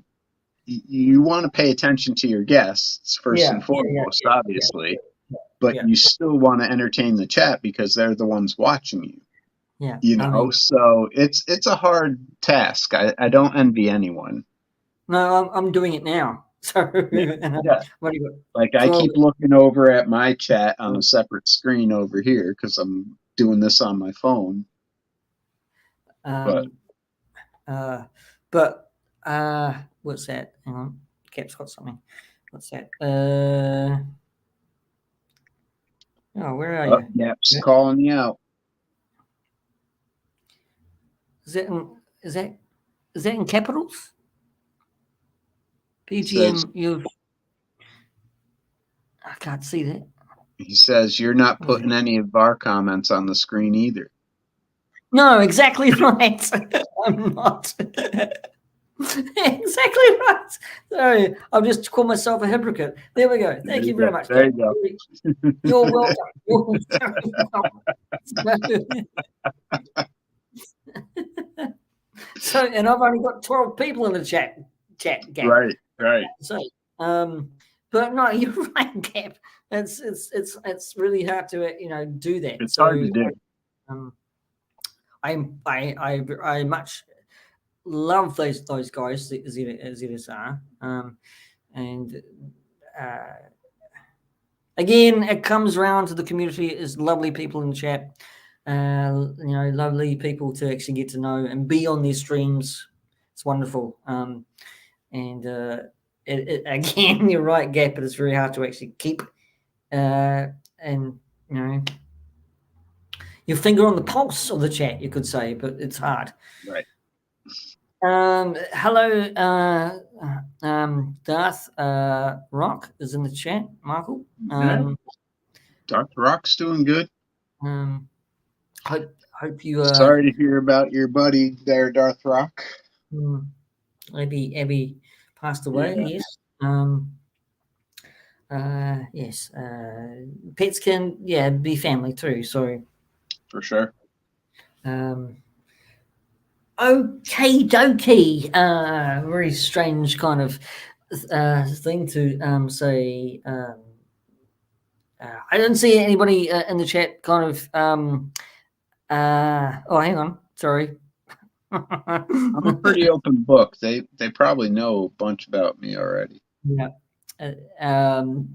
S2: you want to pay attention to your guests first and foremost, obviously, but you still want to entertain the chat because they're the ones watching you.
S1: Yeah.
S2: So it's a hard task. I don't envy anyone.
S1: No, I'm doing it now. So
S2: yeah. Like I keep looking over at my chat on a separate screen over here because I'm doing this on my phone.
S1: But what's that? Hang on, Cap's got something. What's that? Oh, where are you?
S2: Cap's calling you out.
S1: Is that in capitals? P.G.M. I can't see that.
S2: He says you're not putting any of our comments on the screen either.
S1: No, exactly right. I'm not. Exactly right. Sorry, I've just called myself a hypocrite. There we go. Thank you very much.
S2: There you go.
S1: You're welcome. You're very welcome. So, and I've only got 12 people in the chat gap.
S2: Right.
S1: So, but no, you're right, Cap. It's really hard to do that.
S2: It's hard to do.
S1: I much love those guys, ZSR, and again, it comes around to the community is lovely people in the chat, lovely people to actually get to know and be on their streams. It's wonderful, and again, you're right, Gap. But it's very hard to actually keep, and your finger on the pulse of the chat, you could say, but it's hard.
S2: Right.
S1: Hello, Darth Rock is in the chat, Michael.
S2: Darth Rock's doing good.
S1: hope you
S2: Sorry to hear about your buddy there, Darth Rock.
S1: Abby passed away.
S2: Yeah,
S1: Yes. Yes. Pets can be family too. So
S2: for sure.
S1: um, okay, dokey. Very strange kind of thing to say. I didn't see anybody in the chat kind of. Oh, hang on. Sorry.
S2: I'm a pretty open book. They probably know a bunch about me already.
S1: Yeah. Um,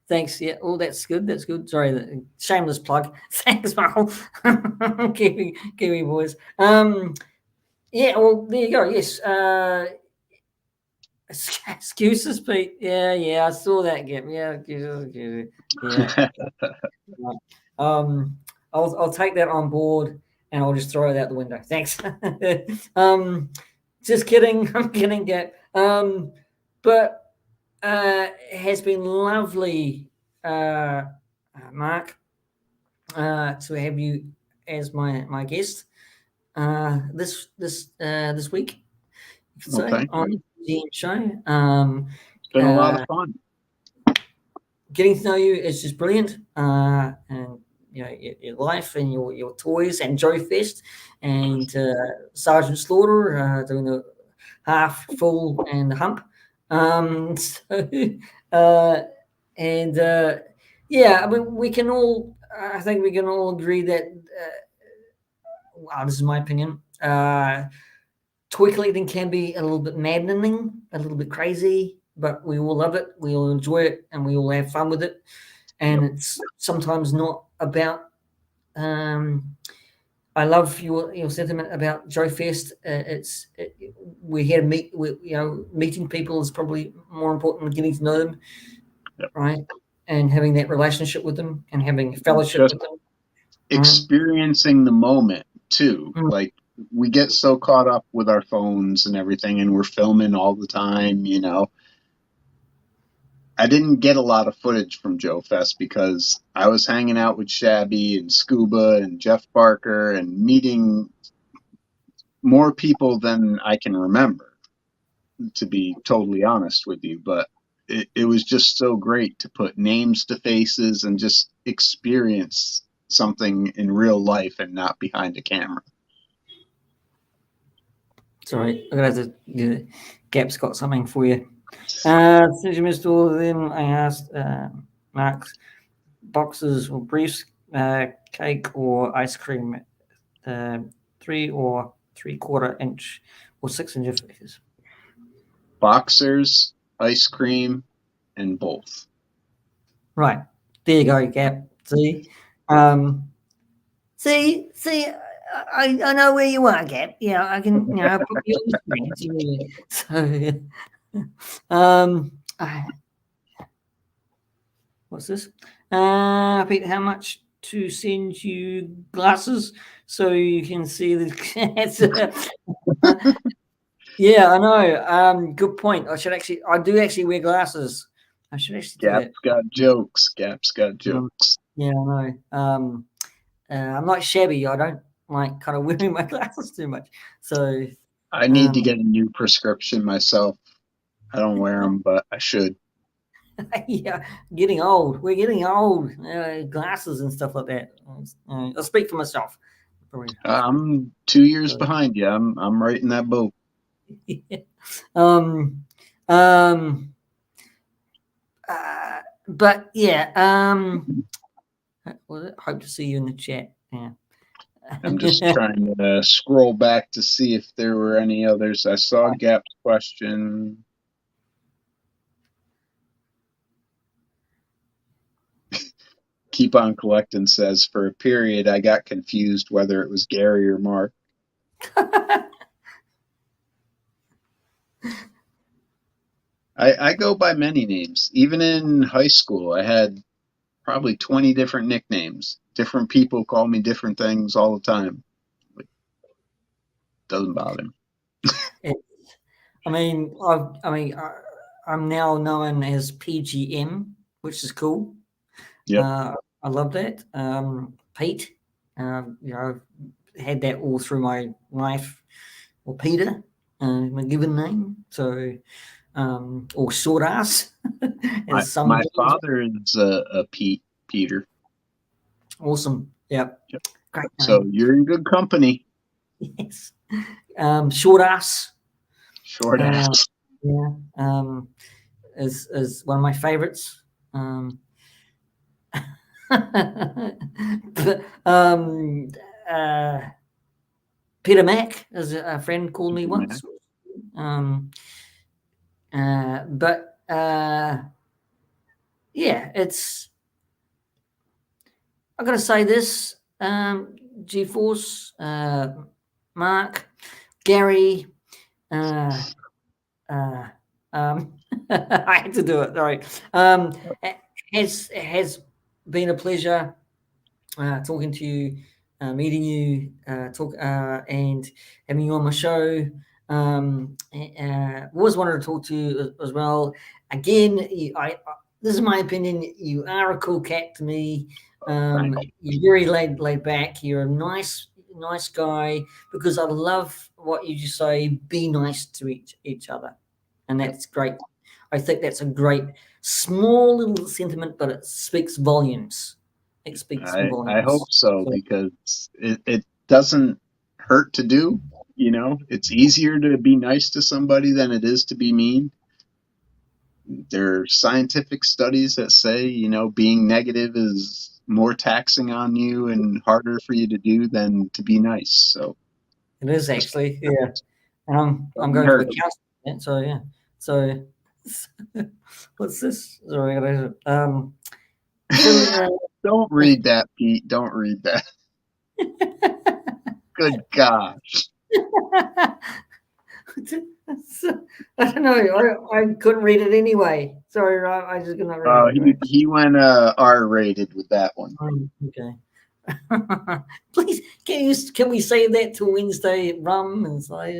S1: thanks. Yeah. Oh, that's good. That's good. Sorry. Shameless plug. Thanks, Mal. Kiwi boys. Yeah. Well, there you go. Yes. Excuses, Pete. Yeah. I saw that gap. Yeah. Excuses. Yeah. Right. Um, I'll take that on board and I'll just throw it out the window. Thanks. Just kidding. I'm kidding, Gap. But it has been lovely, Mark, to have you as my guest this week. You could
S2: Well,
S1: say
S2: thank
S1: on
S2: you.
S1: the P.G.M Show.
S2: It's been a lot of fun.
S1: Getting to know you is just brilliant, and your life and your toys and Joe Fest and Sergeant Slaughter doing the half full and the hump. So, uh, and yeah, I mean, we can all. I think we can all agree that. Well, this is my opinion. Toy collecting can be a little bit maddening, a little bit crazy, but we all love it, we all enjoy it, and we all have fun with it. And
S2: Yep.
S1: it's sometimes not about. I love your sentiment about Joe Fest. We had to meet. Meeting people is probably more important than getting to know them,
S2: Yep.
S1: right? And having that relationship with them and having a fellowship
S2: Just
S1: with them.
S2: experiencing the moment too.
S1: Mm.
S2: Like we get so caught up with our phones and everything, and we're filming all the time. I didn't get a lot of footage from Joe Fest because I was hanging out with Shabby and Scuba and Jeff Barker and meeting more people than I can remember, to be totally honest with you. But it was just so great to put names to faces and just experience something in real life and not behind a camera.
S1: Sorry, I'm gonna have to. Gap's got something for you. Since you missed all of them, I asked Mark's boxes or briefs, cake or ice cream, 3 or 3/4 inch or 6 inch figures.
S2: Boxers, ice cream, and both.
S1: Right. There you go, Gap. See? See, I know where you are, Gap. Yeah, I can, put you on the screen. What's this? Pete, how much to send you glasses so you can see the cats? Yeah, I know. Good point. I do actually wear glasses. I should actually do
S2: Gap's
S1: that.
S2: got jokes. Gap's got
S1: Um,
S2: jokes.
S1: yeah, I know. I'm not shabby. I don't like kind of wearing my glasses too much. So,
S2: I need to get a new prescription myself. I don't wear them, but I should.
S1: yeah, getting old. We're getting old. Glasses and stuff like that. I'll speak for myself. Probably.
S2: I'm 2 years
S1: So,
S2: behind you. I'm right in that boat.
S1: yeah. Um, um, but yeah, hope to see you in the chat. Yeah.
S2: I'm just trying to scroll back to see if there were any others. I saw Gap's question. Keep on Collecting says, for a period, I got confused whether it was Gary or Mark. I go by many names. Even in high school, I had probably 20 different nicknames. Different people call me different things all the time. It doesn't bother me.
S1: I'm now known as P.G.M, which is cool.
S2: Yep.
S1: I love that. Pete, had that all through my life, or Peter, my given name. So, or short ass, as some
S2: My
S1: boys.
S2: father is a Peter.
S1: Awesome. Yep.
S2: Yep.
S1: Great
S2: So
S1: name.
S2: you're in good company.
S1: Yes. Short ass.
S2: Short ass.
S1: Yeah. Is one of my favorites. But, uh, Peter Mac, as a friend called me once. But yeah, it's. I gotta say this, G-Force, Mark, Gary. I had to do it. All right. Has been a pleasure talking to you, meeting you, and having you on my show. Always wanted to talk to you as well. Again, this is my opinion. You are a cool cat to me. You're very laid back. You're a nice guy, because I love what you just say. Be nice to each other, and that's great. I think that's a great small little sentiment, but it speaks volumes. It speaks volumes.
S2: I hope so, because it doesn't hurt to do. It's easier to be nice to somebody than it is to be mean. There are scientific studies that say, being negative is more taxing on you and harder for you to do than to be nice. So
S1: it is actually, yeah. And I'm going to a counselor, so yeah. So what's this? Sorry,
S2: don't read that, Pete. Don't read that. Good gosh.
S1: I don't know. I couldn't read it anyway. Sorry, I just couldn't read it.
S2: He went R-rated with that one.
S1: Okay. Please, can we save that till Wednesday, Rum? And so,
S2: I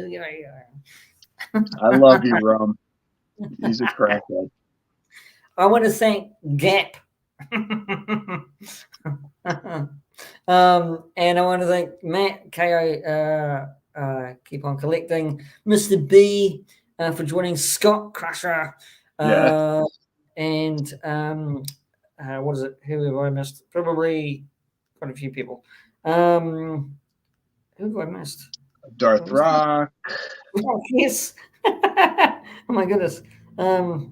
S2: love you, Rum. He's a crackhead.
S1: I want to thank Gap. And I want to thank Matt, KO, Keep On Collecting, Mr. B, for joining, Scott Crusher, and what is it? Who have I missed? Probably quite a few people. Who have I missed?
S2: Darth Rock.
S1: Oh, yes. Oh my goodness. And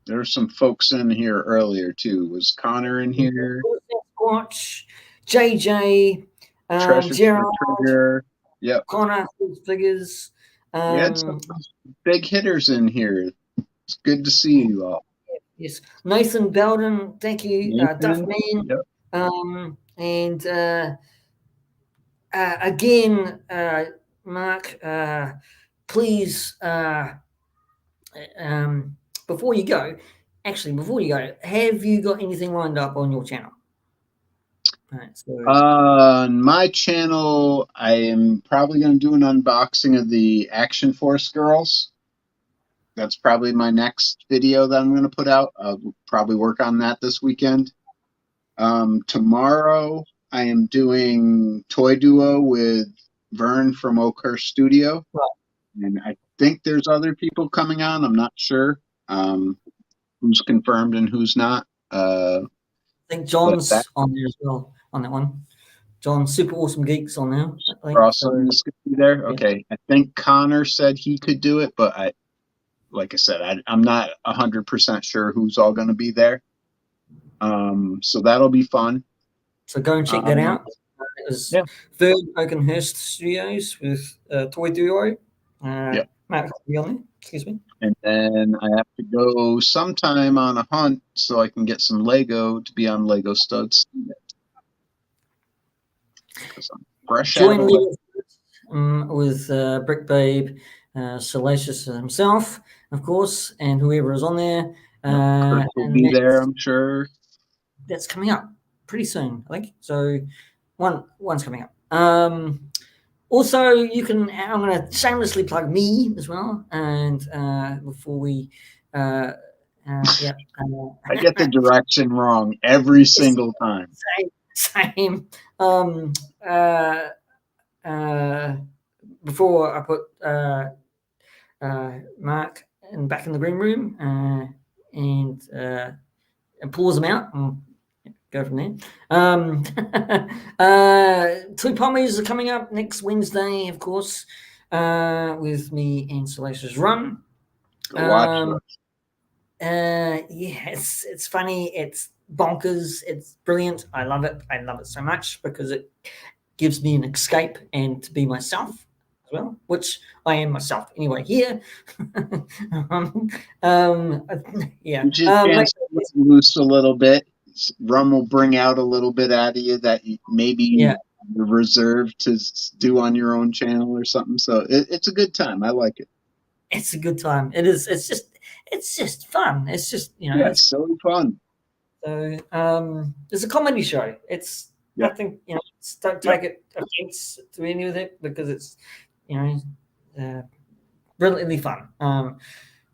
S2: there were some folks in here earlier too. Was Connor in here?
S1: Squatch, JJ, Gerald,
S2: yep,
S1: Connor, figures.
S2: We had some big hitters in here. It's good to see you all.
S1: Yes, Nathan Belden, thank you, Duffman.
S2: Yep.
S1: And again, Mark, please, before you go, have you got anything lined up on your channel?
S2: On my channel, I am probably going to do an unboxing of the Action Force girls. That's probably my next video that I'm going to put out. I'll probably work on that this weekend. Tomorrow, I am doing Toy Duo with Vern from Oakhurst Studio.
S1: Right.
S2: And I think there's other people coming on. I'm not sure who's confirmed and who's not.
S1: I think John's on there as well, on that one. John, Super Awesome Geeks on there.
S2: Awesome is going to be there. Okay. I think Connor said he could do it, but like I said, I'm not 100% sure who's all going to be there. So that'll be fun.
S1: So go and check that out. It was Third Oakenhurst Studios with Toy Duo. Mark will be on there. Excuse me.
S2: And then I have to go sometime on a hunt so I can get some Lego to be on Lego Studs. Fresh
S1: Join with Brick Babe, Salacious himself, of course, and whoever is on there.
S2: Kurt will be there, I'm sure.
S1: That's coming up pretty soon, I think. So one's coming up. Also, I'm going to shamelessly plug me as well. And before we,
S2: I get the direction wrong every single time.
S1: Same. Uh, Before I put Mark back in the green room and pulls them out and go from there. Two Pommies are coming up next Wednesday, of course, with me and Salacious Run.
S2: Watch
S1: Yeah, it's funny, it's bonkers, it's brilliant. I love it so much because it gives me an escape and to be myself as well, which I am myself anyway here. Yeah.
S2: You just chance to let loose a little bit. Rum will bring out a little bit out of you that maybe you're reserved to do on your own channel or something. So it's a good time. I like it.
S1: It's a good time. It is. It's just fun. It's just
S2: it's so fun.
S1: So it's a comedy show. It's nothing. Don't take it offense to any of it because it's brilliantly fun.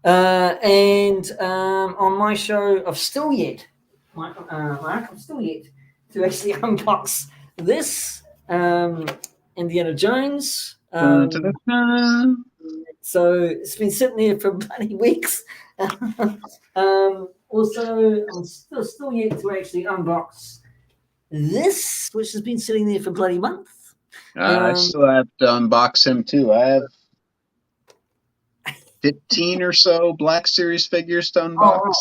S1: And on my show, I've still yet, Mark, I'm still yet to actually unbox this Indiana Jones. So it's been sitting there for bloody weeks. Also, I'm still yet to actually unbox this, which has been sitting there for bloody month.
S2: I still have to unbox him too. I have 15 or so Black Series figures to unbox.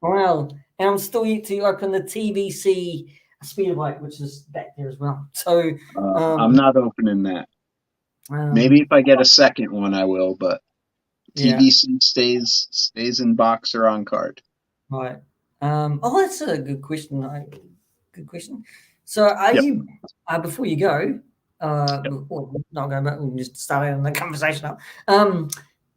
S1: Oh, well, and I'm still yet to open the TVC Speedbike, which is back there as well. So
S2: I'm not opening that. Maybe if I get a second one, I will. But TVC stays in box or on card.
S1: Right. That's a good question. Good question. So, are you before you go? Not going back. We'll just start out the conversation up.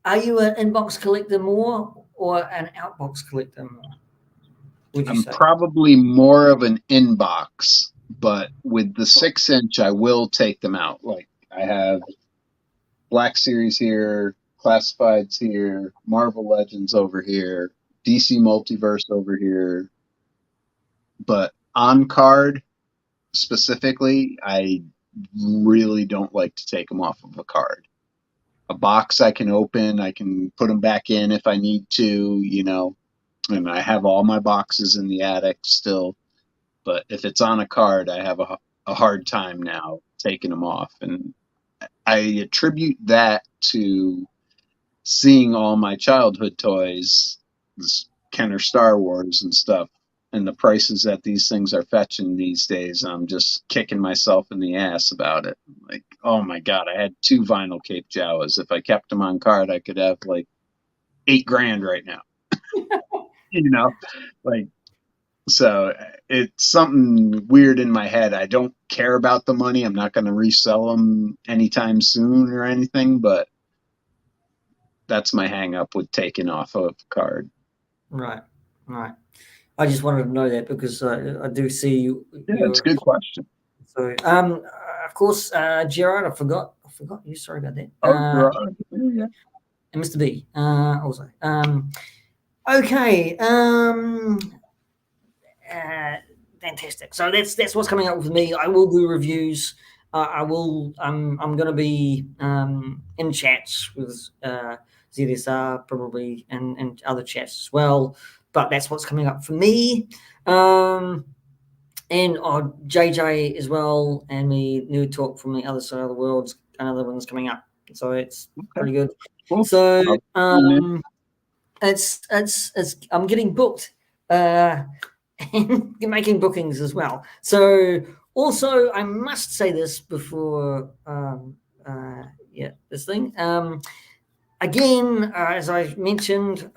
S1: Are you an inbox collector more or an outbox collector more?
S2: I'm probably more of an inbox, but with the 6-inch, I will take them out. Like I have Black Series here, Classifieds here, Marvel Legends over here, DC Multiverse over here. But on card specifically, I really don't like to take them off of a card. A box I can open, I can put them back in if I need to, and I have all my boxes in the attic still. But if it's on a card, I have a hard time now taking them off. And I attribute that to seeing all my childhood toys, Kenner Star Wars and stuff, and the prices that these things are fetching these days. I'm just kicking myself in the ass about it. Like, oh my God, I had 2 vinyl Cape Jawas. If I kept them on card, I could have like $8,000 right now. So it's something weird in my head. I don't care about the money. I'm not going to resell them anytime soon or anything, but that's my hang up with taking off of card.
S1: Right. I just wanted to know that because I do see you.
S2: Yeah, it's a good question.
S1: So, of course, Gerard, I forgot you. Sorry about that.
S2: Gerard.
S1: And Mr. B also. Okay. Fantastic. So that's what's coming up with me. I will do reviews. I will. I'm going to be in chats with ZSR probably and other chats as well. But that's what's coming up for me. And JJ as well, and the new talk from the other side of the world. Another one's coming up, so it's pretty good. Cool. So it's I'm getting booked. And making bookings as well. So also, I must say this before, this thing. Again, as I mentioned,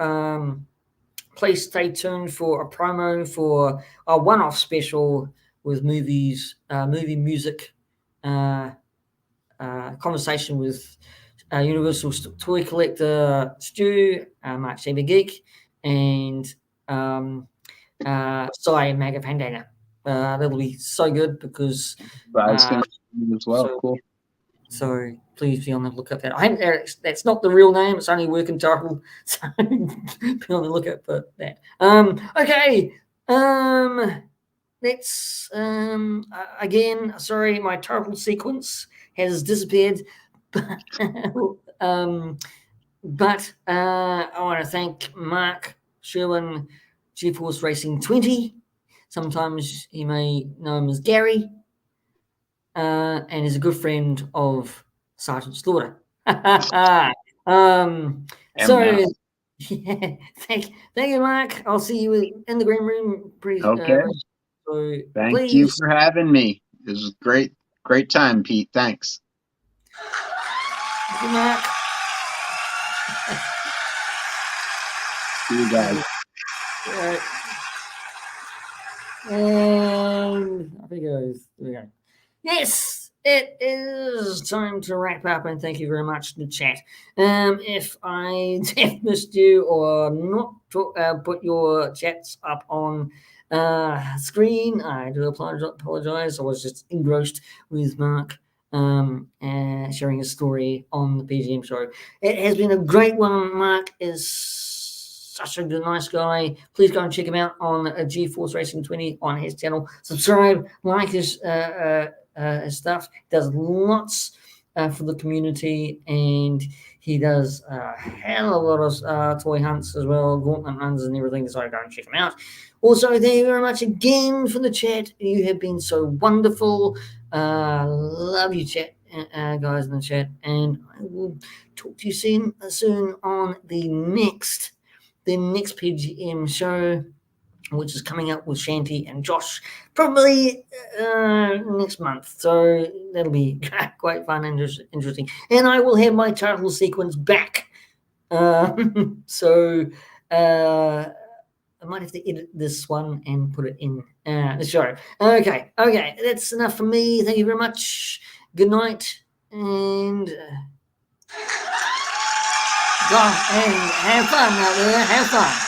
S1: please stay tuned for a promo for a one-off special with movie music, conversation with Universal Toy Collector Stu, Mark Shabby Geek, and Sai Maga Pandana. That'll be so good because
S2: as well. So, cool.
S1: So please be on the lookout for that. That's not the real name; it's only working title. So be on the lookout for that. Okay. let's again. Sorry, my title sequence has disappeared. But I want to thank Mark Sherwin, GeForce Racing 20. Sometimes you may know him as Gary, and is a good friend of Sergeant Slaughter. So, yeah, thank you, Mark. I'll see you in the green room pretty.
S2: Okay.
S1: So
S2: Thank you for having me. It was a great time, Pete. Thanks.
S1: Thank you, Mark.
S2: See you guys.
S1: And I think there we go. Yes, it is time to wrap up, and thank you very much to chat. If I have missed you or not put your chats up on screen, I do apologize. I was just engrossed with Mark sharing his story on the P.G.M Show. It has been a great one. Mark is such a nice guy. Please go and check him out on GeForce Racing 20 on his channel. Subscribe, like his stuff. He does lots for the community, and he does a hell of a lot of toy hunts as well, gauntlet runs and everything. So go and check him out. Also, thank you very much again for the chat. You have been so wonderful. Love you, chat. Guys in the chat, and I will talk to you soon on the next P.G.M show, which is coming up with Shanti and Josh probably next month. So that'll be quite fun and interesting. And I will have my title sequence back. So I might have to edit this one and put it in the show. Okay, that's enough for me. Thank you very much. Good night, and go and have fun out there. Have fun.